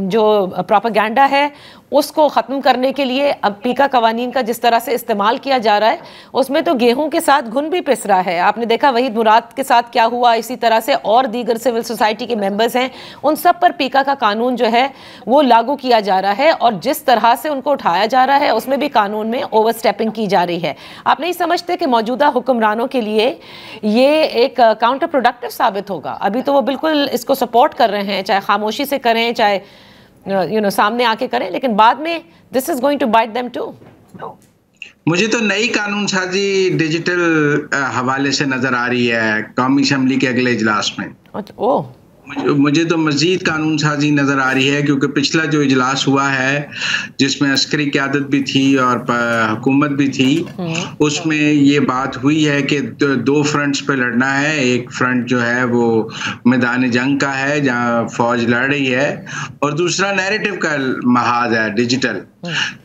Speaker 1: जो प्रोपेगेंडा है उसको ख़त्म करने के लिए अब पीका कवानीन का जिस तरह से इस्तेमाल किया जा रहा है, उसमें तो गेहूं के साथ घुन भी पिस रहा है। आपने देखा वहीद मुराद के साथ क्या हुआ, इसी तरह से और दीगर सिविल सोसाइटी के मेंबर्स हैं, उन सब पर पीका का कानून जो है वो लागू किया जा रहा है, और जिस तरह से उनको उठाया जा रहा है उसमें भी कानून में ओवर स्टेपिंग की जा रही है। आप नहीं समझते कि मौजूदा हुक्मरानों के लिए ये एक काउंटर प्रोडक्टिव साबित होगा? अभी तो वो बिल्कुल इसको सपोर्ट कर रहे हैं, चाहे खामोशी से करें, चाहे सामने आके करें, लेकिन बाद में this is going to bite them too.
Speaker 4: मुझे तो नई कानून साजी डिजिटल हवाले से नजर आ रही है कौमी असेंबली के अगले इजलास में।
Speaker 1: ओह,
Speaker 4: मुझे तो मजीद कानून साजी नजर आ रही है, क्योंकि पिछला जो इजलास हुआ है जिसमें अस्करी क़यादत भी थी और हुकूमत भी थी, उसमें ये बात हुई है कि 2 फ्रंट्स पे लड़ना है। एक फ्रंट जो है वो मैदान जंग का है जहां फौज लड़ रही है, और दूसरा नैरेटिव का महाज है डिजिटल,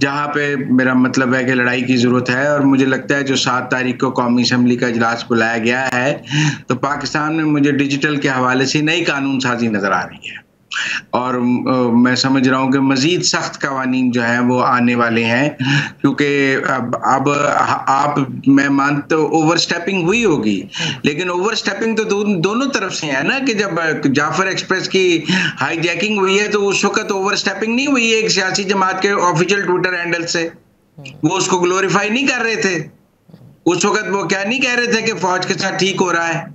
Speaker 4: जहां पे मेरा मतलब है कि लड़ाई की जरूरत है। और मुझे लगता है जो 7 तारीख को कौमी असेंबली का इजलास बुलाया गया है, तो पाकिस्तान में मुझे डिजिटल के हवाले से नई कानून साजी नजर आ रही है, और मैं समझ रहा हूँ कि मजीद सख्त कवानीन जो है वो आने वाले हैं, क्योंकि अब मैं मानता हूँ ओवर स्टेपिंग हुई होगी, लेकिन ओवर स्टेपिंग तो दोनों तरफ से है ना, कि जब जाफर एक्सप्रेस की हाईजैकिंग हुई है तो उस वक्त ओवर स्टेपिंग नहीं हुई है एक सियासी जमात के ऑफिशियल ट्विटर हैंडल से। वो उसको ग्लोरीफाई नहीं कर रहे थे उस वक्त, वो क्या नहीं कह रहे थे कि फौज के साथ ठीक हो रहा है।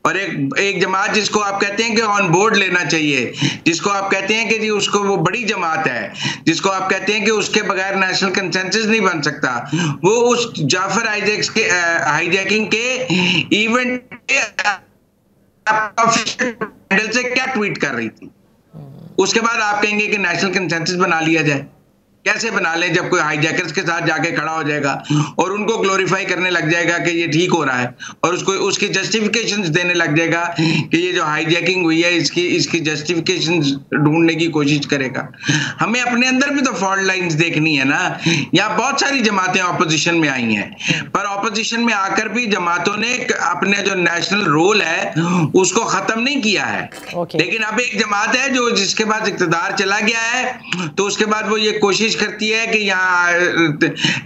Speaker 4: और एक जमात जिसको आप कहते हैं कि ऑन बोर्ड लेना चाहिए, जिसको आप कहते हैं कि जी उसको वो बड़ी जमात है, जिसको आप कहते हैं कि उसके बगैर नेशनल कंसेंसस नहीं बन सकता, वो उस जाफर हाईजैकिंग के इवेंट के हैंडल से क्या ट्वीट कर रही थी। उसके बाद आप कहेंगे कि नेशनल कंसेंसस बना लिया जाए। कैसे बना लें जब कोई हाईजैकर्स के साथ जाके खड़ा हो जाएगा और उनको ग्लोरीफाई करने लग जाएगा कि ये ठीक हो रहा है, और उसको उसकी जस्टिफिकेशंस देने लग जाएगा कि ये जो हाईजैकिंग हुई है इसकी जस्टिफिकेशंस ढूंढने की कोशिश करेगा। हमें अपने अंदर भी तो फॉल्ट लाइंस देखनी है ना। यहाँ बहुत सारी जमातें ऑपोजिशन में आई हैं, पर ऑपोजिशन में आकर भी जमातों ने अपने जो नेशनल रोल है उसको खत्म नहीं किया है। लेकिन अब एक जमात है जो जिसके बाद इक़्तिदार चला गया है, तो उसके बाद वो ये कोशिश कोशिश करती है कि यहाँ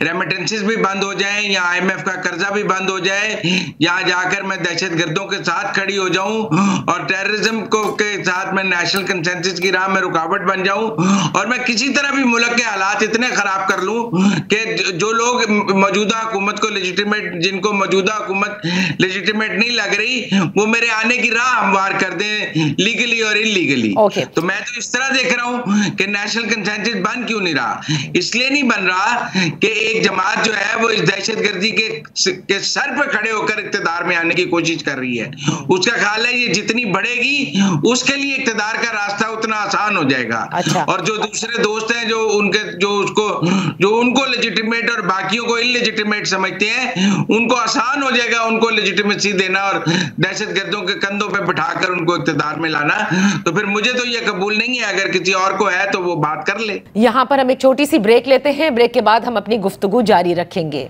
Speaker 4: रेमिटेंसेस भी बंद हो जाएं, या IMF का कर्जा भी बंद हो जाए, यहाँ जाकर मैं दहशतगर्दों के साथ खड़ी हो जाऊं और टेररिज्म को के साथ मैं नेशनल कंसेंसस की राह में रुकावट बन जाऊं, और मैं किसी तरह भी मुल्क के हालात इतने खराब कर लूं कि जो लोग मौजूदा हुकूमत को लेजिटिमेट, जिनको मौजूदा हुकूमत लेजिटिमेट नहीं लग रही, वो मेरे आने की राह हमवार कर दें, लीगली और इलीगली। तो मैं तो इस तरह देख रहा हूं कि नेशनल कंसेंसस बन क्यों नहीं रहा? इसलिए नहीं बन रहा कि एक जमात जो है वो इस दहशतगर्दी के सर पर खड़े होकर इक्तिदार में आने की कोशिश कर रही है। उसका ख्याल है ये जितनी बढ़ेगी उसके लिए इक्तिदार का रास्ता उतना आसान हो जाएगा। और जो दूसरे दोस्त हैं जो उनको लेजिटिमेट और बाकियों को इलेजिटिमेट समझते हैं, उनको आसान हो जाएगा उनको लेजिटिमेसी देना और दहशतगर्दों के कंधों पे बिठाकर उनको इक्तिदार में लाना। तो फिर मुझे तो ये कबूल नहीं है, अगर किसी और को है तो वो बात कर ले।
Speaker 1: यहां पर हम एक छोटी सी ब्रेक लेते हैं, ब्रेक के बाद हम अपनी गुफ्तगू जारी रखेंगे।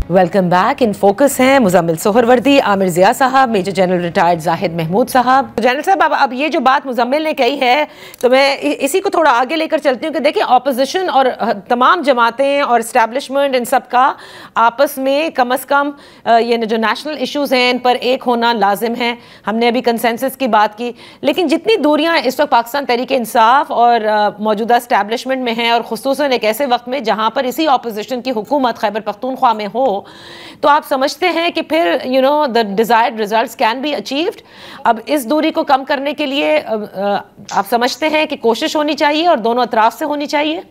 Speaker 1: Welcome back. इन फोकस हैं मुजम्मिल सोहरवर्दी, आमिर जिया साहब, major general retired Zahid Mahmood साहब। जनरल साहब, अब ये जो बात मुजम्मिल ने कही है तो मैं इसी को थोड़ा आगे लेकर चलती हूँ कि देखिए ऑपोजिशन और तमाम जमातें और इस्टेब्लिशमेंट इन सब का आपस में कम से कम ये जो नेशनल इश्यूज़ हैं इन पर एक होना लाजिम है। हमने अभी कंसेंसस की बात की, लेकिन जितनी दूरियाँ इस वक्त पाकिस्तान तहरीक इंसाफ और मौजूदा इस्टेब्लिशमेंट में हैं, और खुसूसन एक ऐसे वक्त में जहाँ पर इसी ऑपोजिशन की हुकूमत खैबर पख्तूनख्वा में हो, तो आप समझते हैं कि फिर the desired results can be achieved? अब इस दूरी को कम करने के लिए आप समझते हैं कि कोशिश होनी चाहिए और दोनों अतराफ से होनी चाहिए?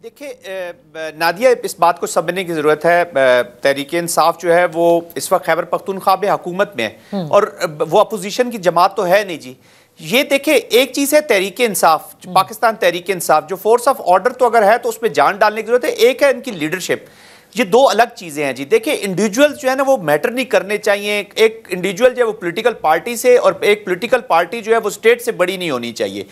Speaker 2: देखिए नादिया, इस बात को समझने की ज़रूरत है, तहरीक इंसाफ जो है वो इस वक्त खैबर पख्तूनख्वा में हुकूमत में है और वो अपोजिशन की जमात तो है नहीं जी। ये देखिए, एक चीज़ है तहरीक इंसाफ, पाकिस्तान तहरीक इंसाफ, जो फोर्स ऑफ ऑर्डर तो अगर है तो उसमें जान डालने की जरूरत है। एक है इनकी लीडरशिप। ये दो अलग चीज़ें हैं जी। देखिए, इंडिविजुअल जो है ना वो मैटर नहीं करने चाहिए। एक इंडिविजुअल जो है वो पॉलिटिकल पार्टी से, और एक पॉलिटिकल पार्टी जो है वो स्टेट से बड़ी नहीं होनी चाहिए।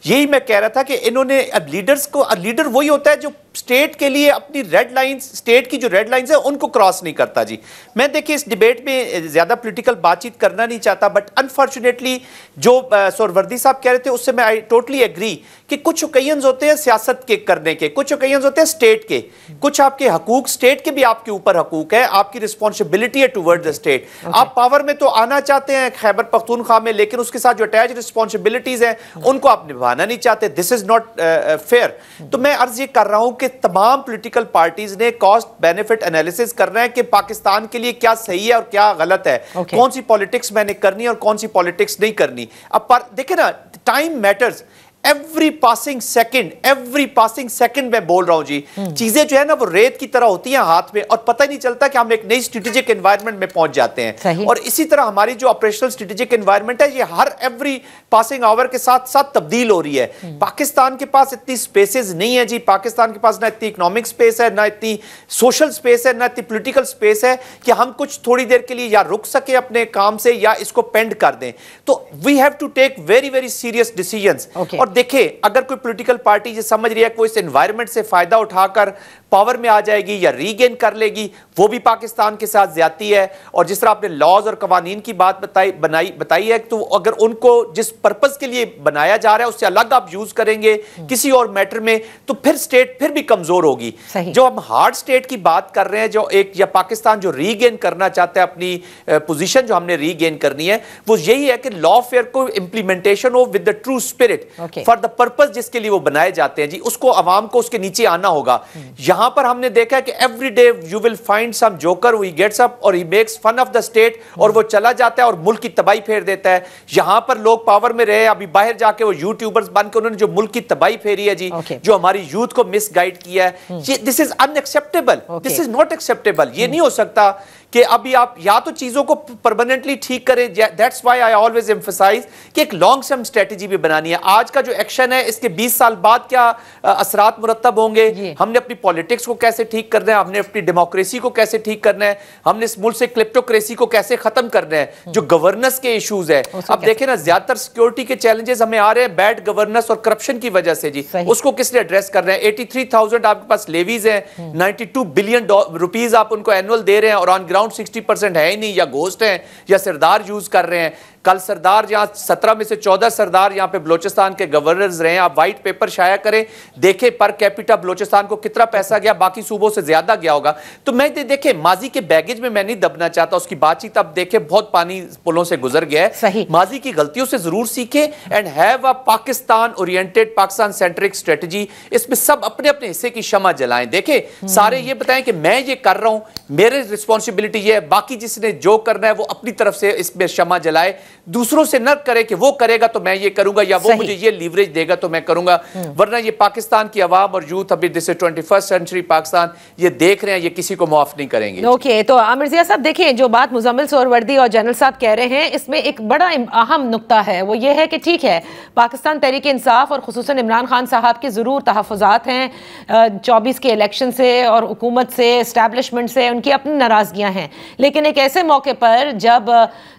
Speaker 2: यही मैं कह रहा था कि इन्होंने अब लीडर्स को, लीडर वही होता है जो स्टेट के लिए अपनी रेड लाइंस, स्टेट की जो रेड लाइंस है उनको क्रॉस नहीं करता जी। मैं देखिए इस डिबेट में ज़्यादा पॉलिटिकल बातचीत करना नहीं चाहता, बट अनफॉर्चुनेटली जो सोहरवर्दी साहब कह रहे थे उससे मैं आई टोटली एग्री कि कुछ ओकेजन्स होते हैं सियासत के करने के, कुछ ओकेजन्स होते हैं स्टेट के, कुछ आपके हकूक, स्टेट के भी आपके ऊपर हकूक है, आपकी रिस्पॉन्सिबिलिटी है टुवर्ड द स्टेट। आप पावर में तो आना चाहते हैं खैबर पख्तूनख्वा में, लेकिन उसके साथ जो अटैच रिस्पॉन्सिबिलिटीज हैं उनको आप निभाना नहीं चाहते। This is not fair. तो मैं अर्ज ये कर रहा हूं कि तमाम पॉलिटिकल पार्टीज ने कॉस्ट बेनिफिट एनालिसिस करना है कि पाकिस्तान के लिए क्या सही है और क्या गलत है, कौन सी पॉलिटिक्स मैंने करनी है और कौन सी पॉलिटिक्स नहीं करनी। अब पर देखिए ना, time matters. Every passing second मैं बोल रहा हूं जी, चीजें जो है ना वो रेत की तरह होती हैं हाथ में, और पता ही नहीं चलता कि हम एक नई स्ट्रेटेजिक एनवायरनमेंट में पहुंच जाते हैं। और इसी तरह हमारी जो ऑपरेशनल स्ट्रेटेजिक एनवायरनमेंट है ये हर एवरी पासिंग आवर के साथ साथ तब्दील हो रही है। पाकिस्तान के पास इतनी स्पेसेस नहीं है जी, पाकिस्तान के पास ना इतनी इकोनॉमिक स्पेस है, ना इतनी सोशल स्पेस है, ना इतनी पॉलिटिकल स्पेस है कि हम कुछ थोड़ी देर के लिए या रुक सके अपने काम से या इसको पेंड कर दें। तो we have to take very very serious decisions. और देखिए, अगर कोई पॉलिटिकल पार्टी ये समझ रही है कि वो इस एनवायरनमेंट से फायदा उठाकर पावर में आ जाएगी या रीगेन कर लेगी, वो भी पाकिस्तान के साथ ज्यादती है। और जिस तरह आपने लॉज और कवानीन की बात बताई है, तो अगर उनको जिस पर्पस के लिए बनाया जा रहा है उससे अलग आप यूज करेंगे किसी और मैटर में, तो फिर स्टेट फिर भी कमजोर होगी। जो हम हार्ड स्टेट की बात कर रहे हैं, जो एक या पाकिस्तान जो रीगेन करना चाहता है अपनी पोजीशन जो हमने रीगेन करनी है, वो यही है कि लॉ फेयर को इंप्लीमेंटेशन हो with the true spirit for the purpose जिसके लिए वो बनाए जाते हैं जी, उसको अवाम को उसके नीचे आना होगा। यहां पर हमने देखा है कि every day you will find some joker who gets up और he makes fun of the state, और वो चला जाता है और मुल्क की तबाही फेर देता है। यहां पर लोग पावर में रहे, अभी बाहर जाके वो यूट्यूबर्स बनकर उन्होंने जो मुल्क की तबाही फेरी है जी, जो हमारी यूथ को मिसगाइड किया है, this is unacceptable, this is not acceptable. ये नहीं हो सकता कि अभी आप या तो चीजों को परमानेंटली ठीक करें, that's why I always emphasise कि एक लॉन्ग टर्म स्ट्रेटजी भी बनानी है। आज का जो एक्शन है इसके 20 साल बाद क्या असरात मुरत्तब होंगे, हमने अपनी पॉलिटिक्स को कैसे ठीक करना है, हमने अपनी डेमोक्रेसी को कैसे ठीक करना है, हमने इस मुल्क से क्लिप्टोक्रेसी को कैसे खत्म करना है, जो गवर्नेंस के इश्यूज है। अब देखें ना, ज्यादातर सिक्योरिटी के चैलेंजेस हमें आ रहे हैं बैड गवर्नेंस और करप्शन की वजह से जी, उसको किसने एड्रेस कर रहे हैं। 83,000 आपके पास लेवीज है, 92 बिलियन रुपीज आप उनको एनुअल दे रहे हैं, और ऑन ग्राउंड 60% है ही नहीं, या घोस्ट है या सरदार यूज कर रहे हैं। कल सरदार यहाँ 17 में से 14 सरदार यहाँ पे बलोचिस्तान के गवर्नर्स रहे हैं। आप व्हाइट पेपर शाया करें, देखें पर कैपिटा बलोचिस्तान को कितना पैसा गया, बाकी सूबों से ज्यादा गया होगा। तो मैं देखे माजी के बैगेज में मैं नहीं दबना चाहता, उसकी बातचीत अब देखे, बहुत पानी पुलों से गुजर गया है। माजी की गलतियों से जरूर सीखे and have a Pakistan oriented, Pakistan centric strategy. इसमें सब अपने अपने हिस्से की शमा जलाएं। देखे सारे ये बताएं कि मैं ये कर रहा हूं, मेरे रिस्पॉन्सिबिलिटी ये है, बाकी जिसने जो करना है वो अपनी तरफ से इसमें शमा जलाए, दूसरों से न करे कि वो करेगा तो मैं ये करूंगा या वो मुझे ये लीवरेज देगा तो मैं करूंगा। वरना ये पाकिस्तान की आवाम और यूथ अभी जैसे 21st सेंचुरी पाकिस्तान ये देख रहे हैं, ये किसी को माफ नहीं करेंगे।
Speaker 1: ओके, तो आमिर ज़िया साहब देखिए, जो बात मुजम्मिल सोहरवर्दी और जनरल साहब कह रहे हैं इसमें एक बड़ा अहम नुक्ता है, वो ये है कि ठीक है पाकिस्तान तहरीक इंसाफ और खुसूसन इमरान खान साहब के ज़रूर तहफ़्फ़ुज़ात हैं 24 के इलेक्शन से और हुकूमत से, इस्टेब्लिशमेंट से, उनकी अपनी नाराज़गियाँ हैं। लेकिन एक ऐसे मौके पर जब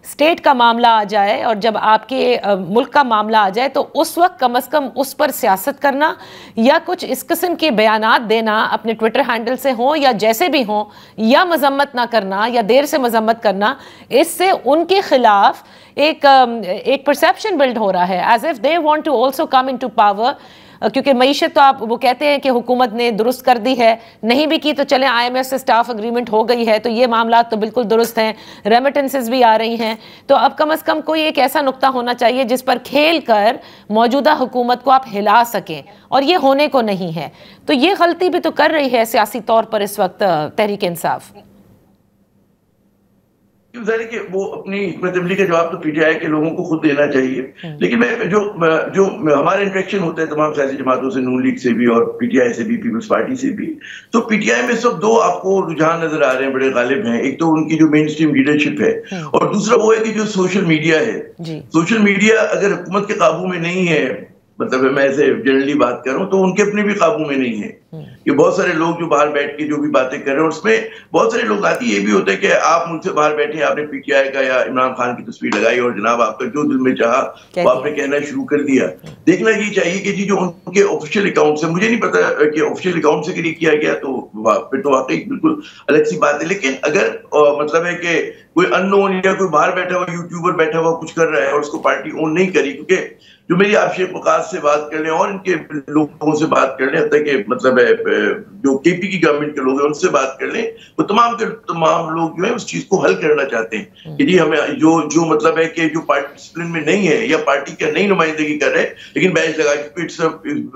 Speaker 1: स्टेट का मामला आ जाए और जब आपके मुल्क का मामला आ जाए तो उस वक्त कम से कम उस पर सियासत करना या कुछ इस किस्म के बयानात देना अपने ट्विटर हैंडल से हो या जैसे भी हो, या मजम्मत ना करना या देर से मजम्मत करना, इससे उनके खिलाफ एक परसेप्शन बिल्ड हो रहा है as if they want to also come into power. क्योंकि मईशत तो आप वो कहते हैं कि हुकूमत ने दुरुस्त कर दी है, नहीं भी की तो चले IMF से स्टाफ एग्रीमेंट हो गई है तो ये मामला तो बिल्कुल दुरुस्त हैं, रेमिटेंसेस भी आ रही हैं। तो अब कम से कम कोई एक ऐसा नुक्ता होना चाहिए जिस पर खेल कर मौजूदा हुकूमत को आप हिला सकें, और ये होने को नहीं है। तो ये गलती भी तो कर रही है सियासी तौर पर इस वक्त तहरीक इंसाफ।
Speaker 3: कि वो अपनी हिकमत अमली का जवाब तो PTI के लोगों को खुद देना चाहिए। लेकिन मैं जो हमारा इंटरेक्शन होता है तमाम सियासी जमातों से, नून लीग से भी और PTI से भी, पीपल्स पार्टी से भी, तो PTI में सब दो आपको रुझान नजर आ रहे हैं, बड़े गालिब हैं। एक तो उनकी जो मेन स्ट्रीम लीडरशिप है और दूसरा वो है कि जो सोशल मीडिया है। सोशल मीडिया अगर हुकूमत के काबू में नहीं है, मतलब मैं ऐसे जनरली बात कर रहा हूँ, तो उनके अपने भी काबू में नहीं है। कि बहुत सारे लोग जो बाहर बैठ के जो भी बातें कर रहे हैं, और उसमें बहुत सारे लोग आती ये भी होता है कि आप मुझसे बाहर बैठे, आपने PTI का या इमरान खान की तस्वीर लगाई और जनाब आपका जो दिल में चाहा वो आपने कहना शुरू कर दिया। देखना ये चाहिए कि जी जो उनके ऑफिशियल अकाउंट से, मुझे नहीं पता कि ऑफिशियल अकाउंट से क्लिक किया गया तो फिर तो वाकई बिल्कुल अलग सी बात है। लेकिन अगर मतलब है कि कोई अननोन या कोई बाहर बैठा हुआ यूट्यूबर बैठा हुआ कुछ कर रहा है और उसको पार्टी ओन नहीं करी, क्योंकि जो मेरी आप शेख वकास से बात कर लें और इनके लोगों से बात कर लें, तक मतलब है जो KP की गवर्नमेंट के लोग हैं उनसे बात कर लें, वो तमाम के तमाम लोग जो है उस चीज को हल करना चाहते हैं कि जी हमें जो मतलब है कि जो पार्टी डिसिप्लिन में नहीं है या पार्टी का नहीं नुमाइंदगी कर रहे, लेकिन बैच लगा के इट्स अ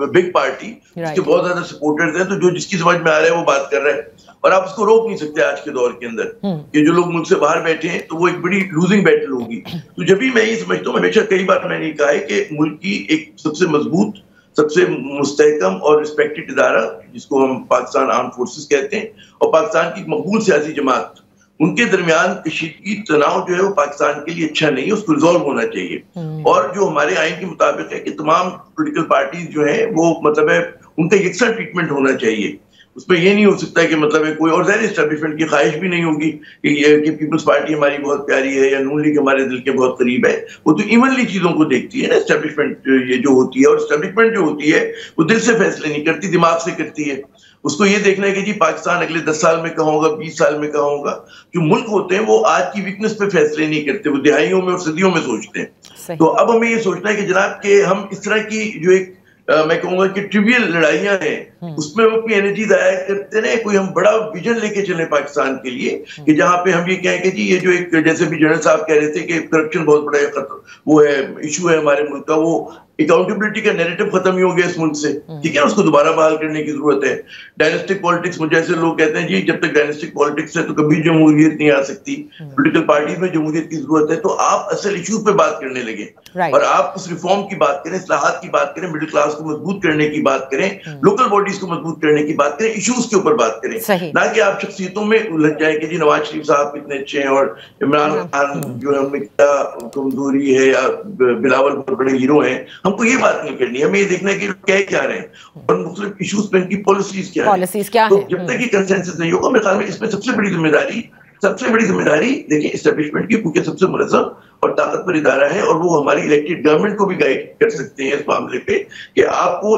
Speaker 3: बिग पार्टी, इसके बहुत ज्यादा सपोर्टर्स हैं, तो जो जिसकी समझ में आ रहा है वो बात कर रहा है और आप उसको रोक नहीं सकते आज के दौर के अंदर। कि जो लोग मुल्क से बाहर बैठे हैं तो वो एक बड़ी लूजिंग बैटल होगी। तो जब भी मैं ये समझता हूँ, हमेशा कई बार मैंने कहा है कि मुल्क की एक सबसे मजबूत, सबसे मुस्तहकम और रिस्पेक्टेड इदारा जिसको हम पाकिस्तान आर्म फोर्सेस कहते हैं और पाकिस्तान की मकबूल सियासी जमात, उनके दरमियान कशीदगी तनाव जो है वो पाकिस्तान के लिए अच्छा नहीं है, उसको रिजॉल्व होना चाहिए। और जो हमारे आइन के मुताबिक है कि तमाम पोलिटिकल पार्टीज जो है वो मतलब है उनका यकसा ट्रीटमेंट होना चाहिए। उसमें ये नहीं हो सकता कि मतलब है कोई और ज़ाहिर एस्टेब्लिशमेंट की ख्वाहिश भी नहीं होगी कि पीपल्स पार्टी हमारी बहुत प्यारी है या नून लीग हमारे दिल के बहुत करीब है। वो तो इवनली चीजों को देखती है ना एस्टेब्लिशमेंट ये जो होती है, और एस्टेब्लिशमेंट जो होती है वो दिल से फैसले नहीं करती, दिमाग से करती है। उसको ये देखना है कि जी पाकिस्तान अगले 10 साल में कहाँ होगा, 20 साल में कहाँ होगा। जो मुल्क होते हैं वो आज की वीकनेस पे फैसले नहीं करते, वो दिहाइयों में और सदियों में सोचते हैं। तो अब हमें ये सोचना है कि जनाब के हम इस तरह की जो एक मैं कहूंगा कि ट्रिवियल लड़ाइयां हैं उसमें हम अपनी एनर्जी जाया करते रहे, कोई हम बड़ा विजन लेके चले पाकिस्तान के लिए कि जहां पे हम ये कहें कि जी ये जो एक जैसे भी जनरल साहब कह रहे थे कि करप्शन बहुत बड़ा वो है इशू है हमारे मुल्क का, वो अकाउंटेबिलिटी का नैरेटिव खत्म ही हो गया इस मुल्क से, ठीक है, उसको दोबारा बहाल करने की जरूरत है। डायनेस्टिक पॉलिटिक्स में जैसे लोग कहते हैं जी जब तक डायनेस्टिक पॉलिटिक्स है तो कभी जमहूरियत नहीं आ सकती, पॉलिटिकल पार्टीज में जमहूरियत की जरूरत है। तो आप असल इशूज पे बात करने लगे और आप उस रिफॉर्म की बात करें, इस्लाहात की बात करें, मिडिल क्लास को मजबूत करने की बात करें, लोकल बॉडीज को मजबूत करने की बात करें, इशूज के ऊपर बात करें, ना कि आप शख्सियतों में उलझ जाए कि जी नवाज शरीफ साहब कितने अच्छे हैं और इमरान खान जो है उनमें क्या कमजोरी है या बिलावल बहुत बड़े हीरो हैं। हमको ये बात नहीं करनी है, हमें ये देखना है कि क्या जा रहे हैं और मुख्तलिफ इशूज पे इनकी पॉलिसीज क्या है। तो जब तक ये कंसेंसस नहीं होगा मेरे ख्याल में इसमें सबसे बड़ी जिम्मेदारी देखिए एस्टेब्लिशमेंट की, क्योंकि सबसे मुनज़्ज़म और ताकतवर इदारा है और वो हमारी इलेक्टेड गवर्नमेंट को भी गाइड कर सकते हैं इस मामले पे कि आपको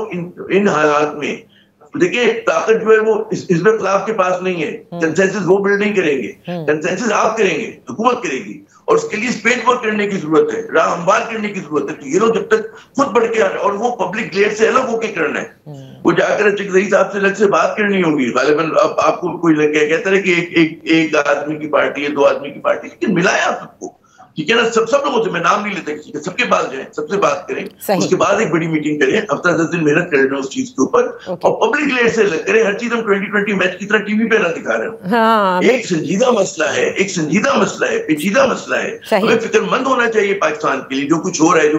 Speaker 3: इन हालात में देखिए ताकत जो है वो हिज़्ब इख्तिलाफ के पास नहीं है। कंसेंसस वो बिल्ड नहीं करेंगे, कंसेंसस आप करेंगे, हुकूमत करेगी, और उसके लिए स्पेस वर्क करने की जरूरत है, राह हमवार करने की जरूरत है। तो ये लोग जब तक खुद बढ़ के आ रहे, और वो पब्लिक ग्लेयर से अलग होकर करना है, वो जाकर चकधरी साहब से अलग से बात करनी होगी। गालिबन अब आपको कोई कहता है कि एक आदमी की पार्टी है, 2 आदमी की पार्टी, लेकिन मिलाया आप सबको, ठीक है ना, सब लोगों से, मैं नाम नहीं लेता किसी का, सबके पास जाए, सबसे बात करें, उसके बाद एक बड़ी मीटिंग करें, हफ्ता 10 दिन मेहनत करें उस चीज के ऊपर, और पब्लिक लेयर से अलग करें। हर चीज हम 2020 मैच की तरह टीवी पे ना दिखा रहे हो।
Speaker 1: हाँ,
Speaker 3: एक संजीदा मसला है, एक संजीदा मसला है, पेचीदा मसला है, हमें फिक्रमंद होना चाहिए पाकिस्तान के लिए। जो कुछ हो रहा है, जो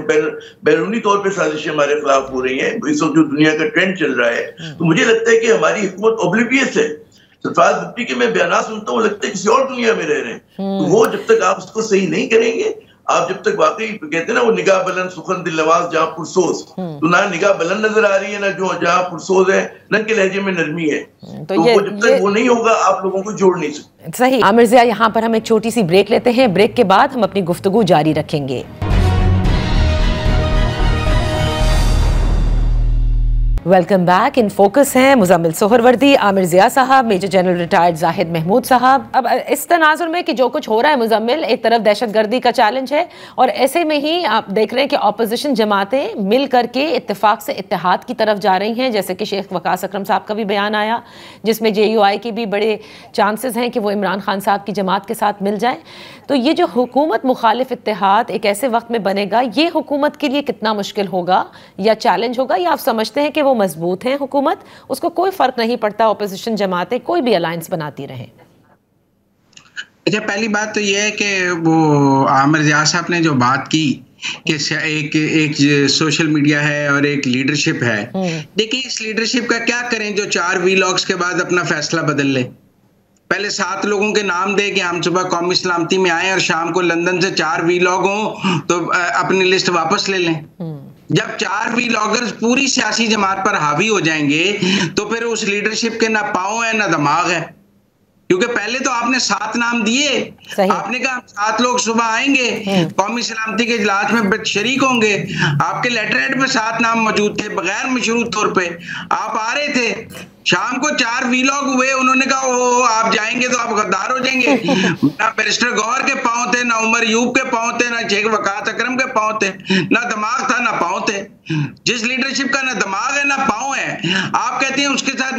Speaker 3: बैरूनी तौर पर साजिशें हमारे खिलाफ हो रही है, इस वक्त जो दुनिया का ट्रेंड चल रहा है, तो मुझे लगता है कि हमारी हुकूमत ओब्लिवियस है। सरफराज भुट्टी के मैं बयान सुनता हूँ, लगता है किसी और दुनिया में रह रहे हैं। तो वो जब तक आप उसको सही नहीं करेंगे, आप जब तक वाकई कहते हैं ना वो निगाह बुलंद सुखन दिल नवाज जहाँ पुरसोज, तो ना निगाह बुलंद नजर आ रही है, ना जो जहाँ पुरसोज है, न के लहजे में नरमी है। तो वो जब तक वो नहीं होगा, आप लोगों को जोड़ नहीं सकते।
Speaker 1: सही। आमिर ज़िया, यहाँ पर हम एक छोटी सी ब्रेक लेते हैं, ब्रेक के बाद हम अपनी गुफ्तगू जारी रखेंगे। Welcome back. इन फोकस हैं मुजम्मिल सोहरवर्दी, आमिर ज़िया साहब, major general retired Zahid Mahmood साहब। अब इस तनाजुर में कि जो कुछ हो रहा है मुजम्मिल, एक तरफ दहशतगर्दी का चैलेंज है, और ऐसे में ही आप देख रहे हैं कि अपोजिशन जमातें मिल करके इत्तेफाक से इत्तेहाद की तरफ जा रही हैं, जैसे कि शेख वकास अकरम साहब का भी बयान आया, जिसमें JUI के भी बड़े चांसेस हैं कि वो इमरान खान साहब की जमात के साथ मिल जाएं। तो ये जो हुकूमत मुखालिफ इत्तेहाद एक ऐसे वक्त में बनेगा, ये हुकूमत के लिए कितना मुश्किल होगा या चैलेंज होगा, या आप समझते हैं कि वो मजबूत हैं हुकूमत, उसको कोई फर्क नहीं पड़ता अपोजिशन जमातें कोई भी अलायंस बनाती रहें?
Speaker 4: अच्छा, पहली बात तो ये है कि वो आमिर ज़िया साहब ने जो बात की कि एक सोशल मीडिया है और एक लीडरशिप है। देखिए, इस लीडरशिप का क्या करें जो 4 वीलॉग्स के बाद अपना फैसला बदल ले। पहले 7 लोगों के नाम दे कि हम सुबह कौमी सलामती में आए और शाम को लंदन से 4 वीलॉग हों, तो अपनी लिस्ट वापस ले लें। जब 4 वीलॉगर्स पूरी सियासी जमात पर हावी हो जाएंगे, तो फिर उस लीडरशिप के ना पाँव है ना दिमाग है। क्योंकि पहले तो आपने 7 नाम दिए, आपने कहा 7 लोग सुबह आएंगे, कौमी सलामती के इजलास में शरीक होंगे, आपके लेटर हेड पे 7 नाम मौजूद थे, बगैर मशरूत तौर पे आप आ रहे थे। शाम को 4 वीलॉग हुए, उन्होंने कहा ओ आप जाएंगे तो आप गद्दार हो जाएंगे। ना बैरिस्टर गौहर के पांव थे, ना उमर यूब के पांव थे, ना शेख वकास अकरम के पांव थे, ना दिमाग था ना पांव थे। जिस लीडरशिप का ना दिमाग है ना पांव है, आप कहते हैं उसके साथ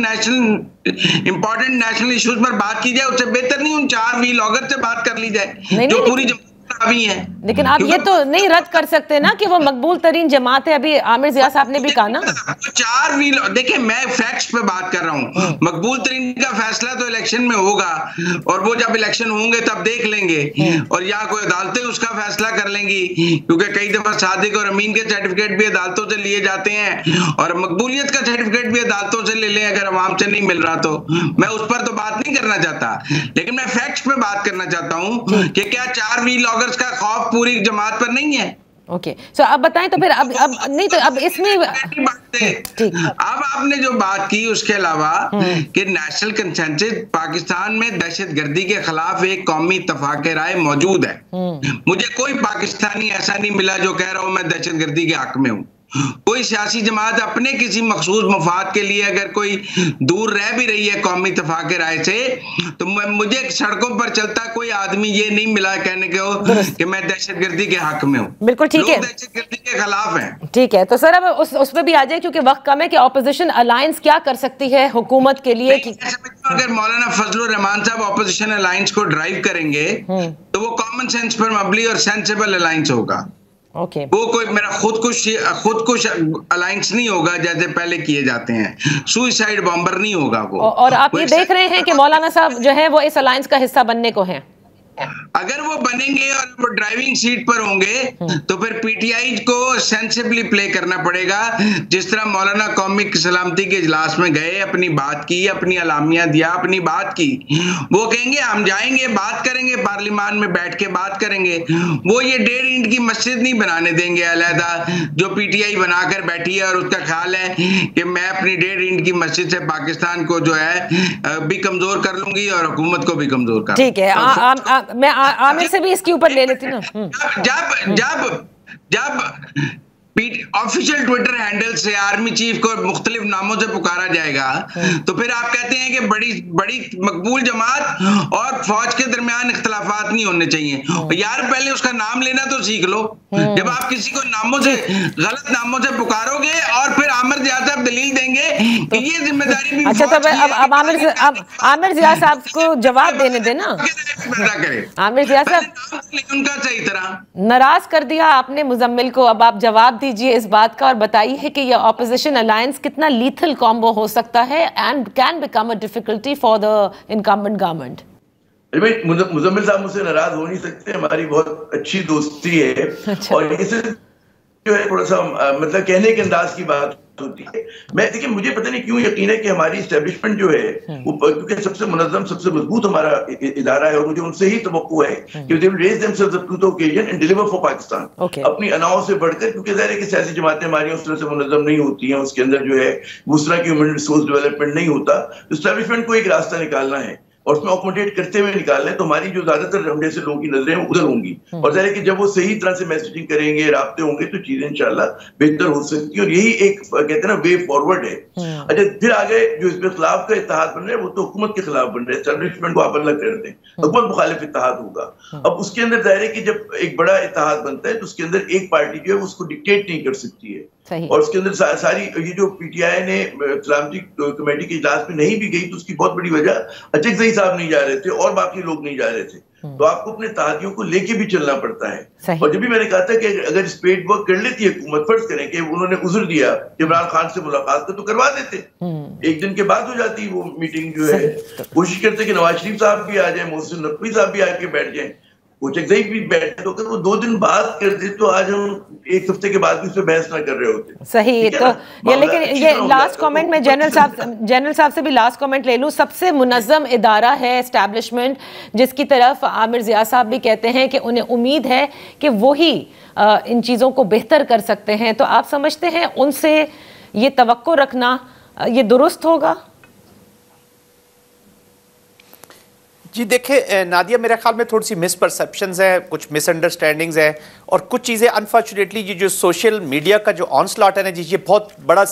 Speaker 4: इंपॉर्टेंट नेशनल इश्यूज पर बात की जाए, उससे बेहतर नहीं उन 4 वीलॉगर से बात कर ली जाए जो पूरी भी है।
Speaker 1: लेकिन आप ये तो नहीं रद्द कर सकते ना कि वो मकबूल तरीन जमात है। अभी आमिर ज़िया साहब ने भी कहा ना,
Speaker 4: 4 वील, देखिए मैं फैक्ट्स पे बात कर रहा हूँ। मकबूल तरीन का फैसला तो इलेक्शन में होगा, और वो जब इलेक्शन होंगे तब देख लेंगे, और या कोई अदालतें उसका फैसला कर लेंगी, क्योंकि कई दफा सादिक और अमीन के सर्टिफिकेट भी अदालतों से लिए जाते हैं, और मकबूलियत का सर्टिफिकेट भी अदालतों से ले लें अगर अवाम से नहीं मिल रहा। तो मैं उस पर तो बात नहीं करना चाहता, लेकिन मैं फैक्ट्स पे बात करना चाहता हूँ कि क्या 4 वीलॉगर्स का खौफ पूरी जमात पर नहीं है।
Speaker 1: ओके, सो अब बताएं तो फिर अब नहीं तो अब इसमें
Speaker 4: ठीक। अब आपने जो बात की उसके अलावा कि नेशनल कंसेंसस पाकिस्तान में दहशतगर्दी के खिलाफ एक कौमी इत्तेफाक राय मौजूद है। मुझे कोई पाकिस्तानी ऐसा नहीं मिला जो कह रहा हूं मैं दहशतगर्दी के हक में हूं। कोई सियासी जमात अपने किसी मखसूस मफाद के लिए अगर कोई दूर रह भी रही है कौमी इत्तेफाक राय से, तो मुझे सड़कों पर चलता कोई आदमी ये नहीं मिला कहने के कि मैं दहशतगर्दी के हक में हूँ।
Speaker 1: बिल्कुल ठीक है,
Speaker 4: दहशतगर्दी के खिलाफ है।
Speaker 1: ठीक है, तो सर अब उस पर भी आ जाए क्योंकि वक्त कम है कि ऑपोजिशन अलायंस क्या कर सकती है हुकूमत के लिए कि
Speaker 4: अगर मौलाना फजलुर रहमान साहब ऑपोजिशन अलायंस को ड्राइव करेंगे तो वो कॉमन सेंस पर मबनी और सेंसिबल अलायंस होगा।
Speaker 1: ओके,
Speaker 4: वो कोई मेरा खुद कुछ अलायंस नहीं होगा जैसे पहले किए जाते हैं, सुइसाइड बॉम्बर नहीं होगा वो।
Speaker 1: और आप ये देख रहे हैं कि मौलाना साहब जो है वो इस अलायंस का हिस्सा बनने को हैं।
Speaker 4: अगर वो बनेंगे और वो ड्राइविंग सीट पर होंगे तो फिर पीटीआई को सेंसिबली प्ले करना पड़ेगा। जिस तरह मौलाना कौमी सलामती के इजलास में गए, अपनी बात की, अपनी अलामिया दिया, अपनी बात की, वो कहेंगे हम जाएंगे बात करेंगे, पार्लियामान में बैठ के बात करेंगे। वो ये 1.5 ईंट की मस्जिद नहीं बनाने देंगे अलहदा जो पीटीआई बनाकर बैठी है और उसका ख्याल है कि मैं अपनी 1.5 ईंट की मस्जिद से पाकिस्तान को जो है भी कमजोर कर लूंगी और हुकूमत को भी कमजोर कर।
Speaker 1: ठीक है, मैं आमिर से भी इसके ऊपर ले लेती ना।
Speaker 4: जब ऑफिशियल ट्विटर हैंडल से आर्मी चीफ को मुख्तलिफ नामों से पुकारा जाएगा, तो फिर आप कहते हैं कि बड़ी मकबूल जमात और फौज के दरमियान इख्तलाफात नहीं होने चाहिए। यार पहले उसका नाम लेना तो सीख लो। जब आप किसी को नामों से, गलत नामों से पुकारोगे और फिर आमिर जिया साहब दलील देंगे कि ये जिम्मेदारी भी
Speaker 1: अच्छा, तब अब आमिर जिया साहब को जवाब देने देना। आमिर जिया साहब,
Speaker 4: उनका सही तरह
Speaker 1: नाराज कर दिया आपने मुजम्मिल को, अब आप जवाब दीजिए इस बात का और बताइए कि ये ऑपोजिशन अलायंस कितना लीथल कॉम्बो हो सकता है and can become a difficulty for the incumbent government.
Speaker 3: Muzammil साहब मुझसे नाराज हो नहीं सकते, हमारी बहुत अच्छी दोस्ती है। अच्छा। और इसे जो है थोड़ा सा मतलब कहने के अंदाज की बात होती है। मैं देखिए, मुझे पता नहीं क्यों यकीन है कि हमारी एस्टेब्लिशमेंट जो है वो, क्योंकि सबसे मुनज़्ज़म सबसे मजबूत हमारा इदारा है और मुझे उनसे ही तवक्कुह है कि they will raise themselves up to the occasion and deliver for Pakistan अपनी अनाओं से बढ़कर, क्योंकि ज़ाहिर है कि सियासी जमातें हमारी उस तरह से मुनज़्ज़म नहीं होती हैं, उसके अंदर जो है उस तरह की ह्यूमन रिसोर्स डेवलपमेंट नहीं होता। एस्टेब्लिशमेंट को एक रास्ता निकालना है और उसमें अकोमोडेट करते हुए निकालना है, तो हमारी जो ज्यादातर हम जैसे लोगों की नजरें उधर होंगी और ज़ाहिर है कि जब वो सही तरह से मैसेजिंग करेंगे, राब्ते होंगे, तो चीजें इंशाल्लाह बेहतर हो सकती है और यही एक कहते हैं ना वे फॉरवर्ड है। अच्छा, फिर आगे जो इसके खिलाफ का इत्तेहाद बन रहे हैं वो तो हुकूमत के खिलाफ बन रहे हैं, एस्टेब्लिशमेंट को आप अलग कर दें, हुकूमत मुखालिफ इत्तेहाद होगा। अब उसके अंदर ज़ाहिर है कि जब एक बड़ा इत्तेहाद बनता है तो उसके अंदर एक पार्टी जो है उसको डिक्टेट नहीं कर सकती है और उसके अंदर सारी ये जो पीटीआई ने सलामती कमेटी के इजलास में नहीं भी गई तो उसकी बहुत बड़ी वजह अचकज़ई साहब नहीं जा रहे थे और बाकी लोग नहीं जा रहे थे। तो आपको अपने इत्तेहादियों को लेके भी चलना पड़ता है। और जब भी मैंने कहा था कि अगर स्पेड वर्क कर लेती है हुकूमत, फर्ज करें कि उन्होंने उज़्र दिया इमरान खान से मुलाकात कर, तो करवा देते, एक दिन के बाद हो जाती वो मीटिंग जो है। कोशिश करते कि नवाज शरीफ साहब भी आ जाए, मोहसिन नकवी साहब भी आके बैठ जाए, वो चकजई भी बैठे, तो अगर वो 2 दिन बाद कर दे तो आज हम 1 हफ्ते के बाद भी उस पर बहस ना कर रहे होते।
Speaker 1: सही, तो ये लेकिन ये लास्ट कमेंट में जनरल साहब से भी लास्ट कमेंट ले लूं। सबसे मुनज़्ज़म इदारा है एस्टैब्लिशमेंट, जिसकी तरफ आमिर जिया साहब भी कहते हैं कि उन्हें उम्मीद है कि वही इन चीज़ों को बेहतर कर सकते हैं, तो आप समझते हैं उनसे ये तवक्को रखना ये दुरुस्त होगा?
Speaker 2: जी देखिए नादिया, मेरे ख्याल में थोड़ी सी मिसपरसेप्शंस हैं, कुछ मिसअंडरस्टैंडिंग्स हैं और कुछ चीज़ें अनफॉर्चुनेटली ये जो सोशल मीडिया का जो ऑनस्लॉट है ना जी, ये बहुत बड़ा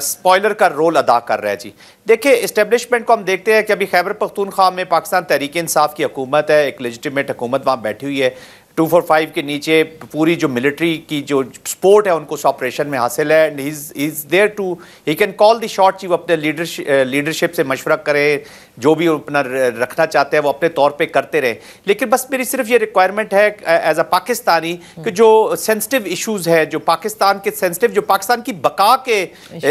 Speaker 2: स्पॉइलर का रोल अदा कर रहा है जी। देखिए इस्टेब्लिशमेंट को हम देखते हैं कि अभी खैबर पख्तूनख्वा में पाकिस्तान तहरीक इंसाफ की हुकूमत है, एक लेजिटिमेट हुकूमत वहाँ बैठी हुई है। 245 के नीचे पूरी जो मिलिट्री की जो सपोर्ट है उनको उस ऑपरेशन में हासिल है। He is there too, he can call the shot जी, वो अपने लीडरशिप से मशवरा करे, जो भी अपना रखना चाहते हैं वो अपने तौर पे करते रहे। लेकिन बस मेरी सिर्फ ये रिक्वायरमेंट है एज अ पाकिस्तानी कि जो सेंसिटिव इशूज़ है, जो पाकिस्तान के सेंसिटिव, जो पाकिस्तान की बका के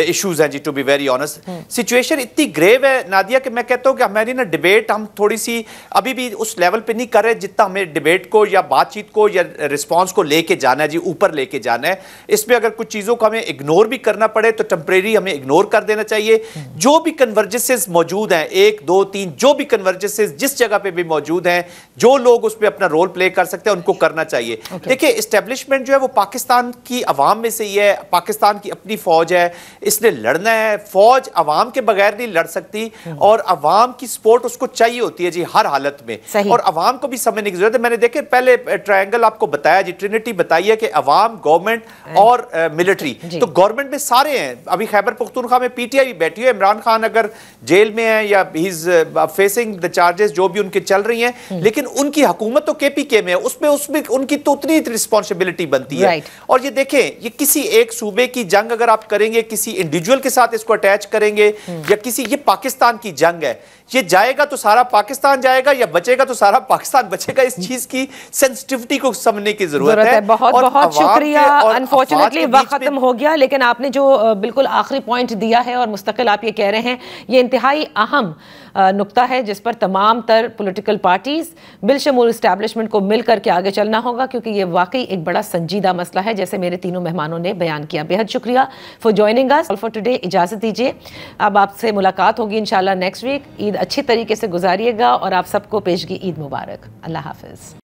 Speaker 2: इशूज़ हैं जी, to be very honest, situation इतनी ग्रेव है नादिया कि मैं कहता हूँ कि हमारी ना डिबेट हम थोड़ी सी अभी भी उस लेवल पर नहीं कर रहे जितना हमें डिबेट को या बातचीत को या रिस्पॉन्स को लेके जाना है जी, ऊपर लेके जाना है। इसमें अगर कुछ चीज़ों को हमें इग्नोर भी करना पड़े तो टेम्परेरी हमें इग्नोर कर देना चाहिए। जो भी कन्वर्जेंसेस मौजूद हैं, 1 2 3 जो भी कन्वर्जेंसेस जिस जगह पे भी मौजूद हैं, जो लोग उस पर अपना रोल प्ले कर सकते हैं उनको करना चाहिए। देखिए इस्टेब्लिशमेंट जो है वो पाकिस्तान की अवाम में से ही है, पाकिस्तान की अपनी फौज है, इसने लड़ना है। फौज अवाम के बगैर नहीं लड़ सकती और अवाम की सपोर्ट उसको चाहिए होती है जी हर हालत में, और अवाम को भी समझने की जरूरत है। मैंने देखे पहले ट्रायंगल आपको बताया जी, ट्रिनिटी बताई है कि अवाम, गवर्नमेंट और मिलिट्री। तो गवर्नमेंट में सारे हैं, अभी खैबर पख्तूनख्वा में पीटीआई भी बैठी है, इमरान खान अगर जेल में है या he is facing the charges जो भी उनके चल रही हैं, लेकिन उनकी हुकूमत तो केपीके में है, उसमें उनकी तो उतनी रिस्पॉन्सिबिलिटी बनती है। और ये देखें, ये किसी एक सूबे की जंग अगर आप करेंगे, किसी इंडिविजुअल के साथ इसको अटैच करेंगे या किसी, ये पाकिस्तान की जंग है, ये जाएगा तो सारा पाकिस्तान जाएगा या बचेगा तो सारा पाकिस्तान बचेगा। इस चीज की सेंसिटिविटी को समझने की जरूरत है।
Speaker 1: बहुत बहुत शुक्रिया। अनफॉर्चुनेटली वक्त खत्म हो गया, लेकिन आपने जो बिल्कुल आखिरी पॉइंट दिया है और मुस्तकिल आप ये कह रहे हैं, ये इंतहाई अहम नुक्ता है जिस पर तमाम तर पॉलिटिकल पार्टीज बिलशमूल इस्टेब्लिशमेंट को मिलकर के आगे चलना होगा, क्योंकि ये वाकई एक बड़ा संजीदा मसला है, जैसे मेरे तीनों मेहमानों ने बयान किया। बेहद शुक्रिया for joining us for today. इजाज़त दीजिए, अब आपसे मुलाकात होगी इंशाल्लाह नेक्स्ट वीक। ईद अच्छी तरीके से गुजारिएगा और आप सबको पेशगी ईद मुबारक। अल्लाह हाफिज़।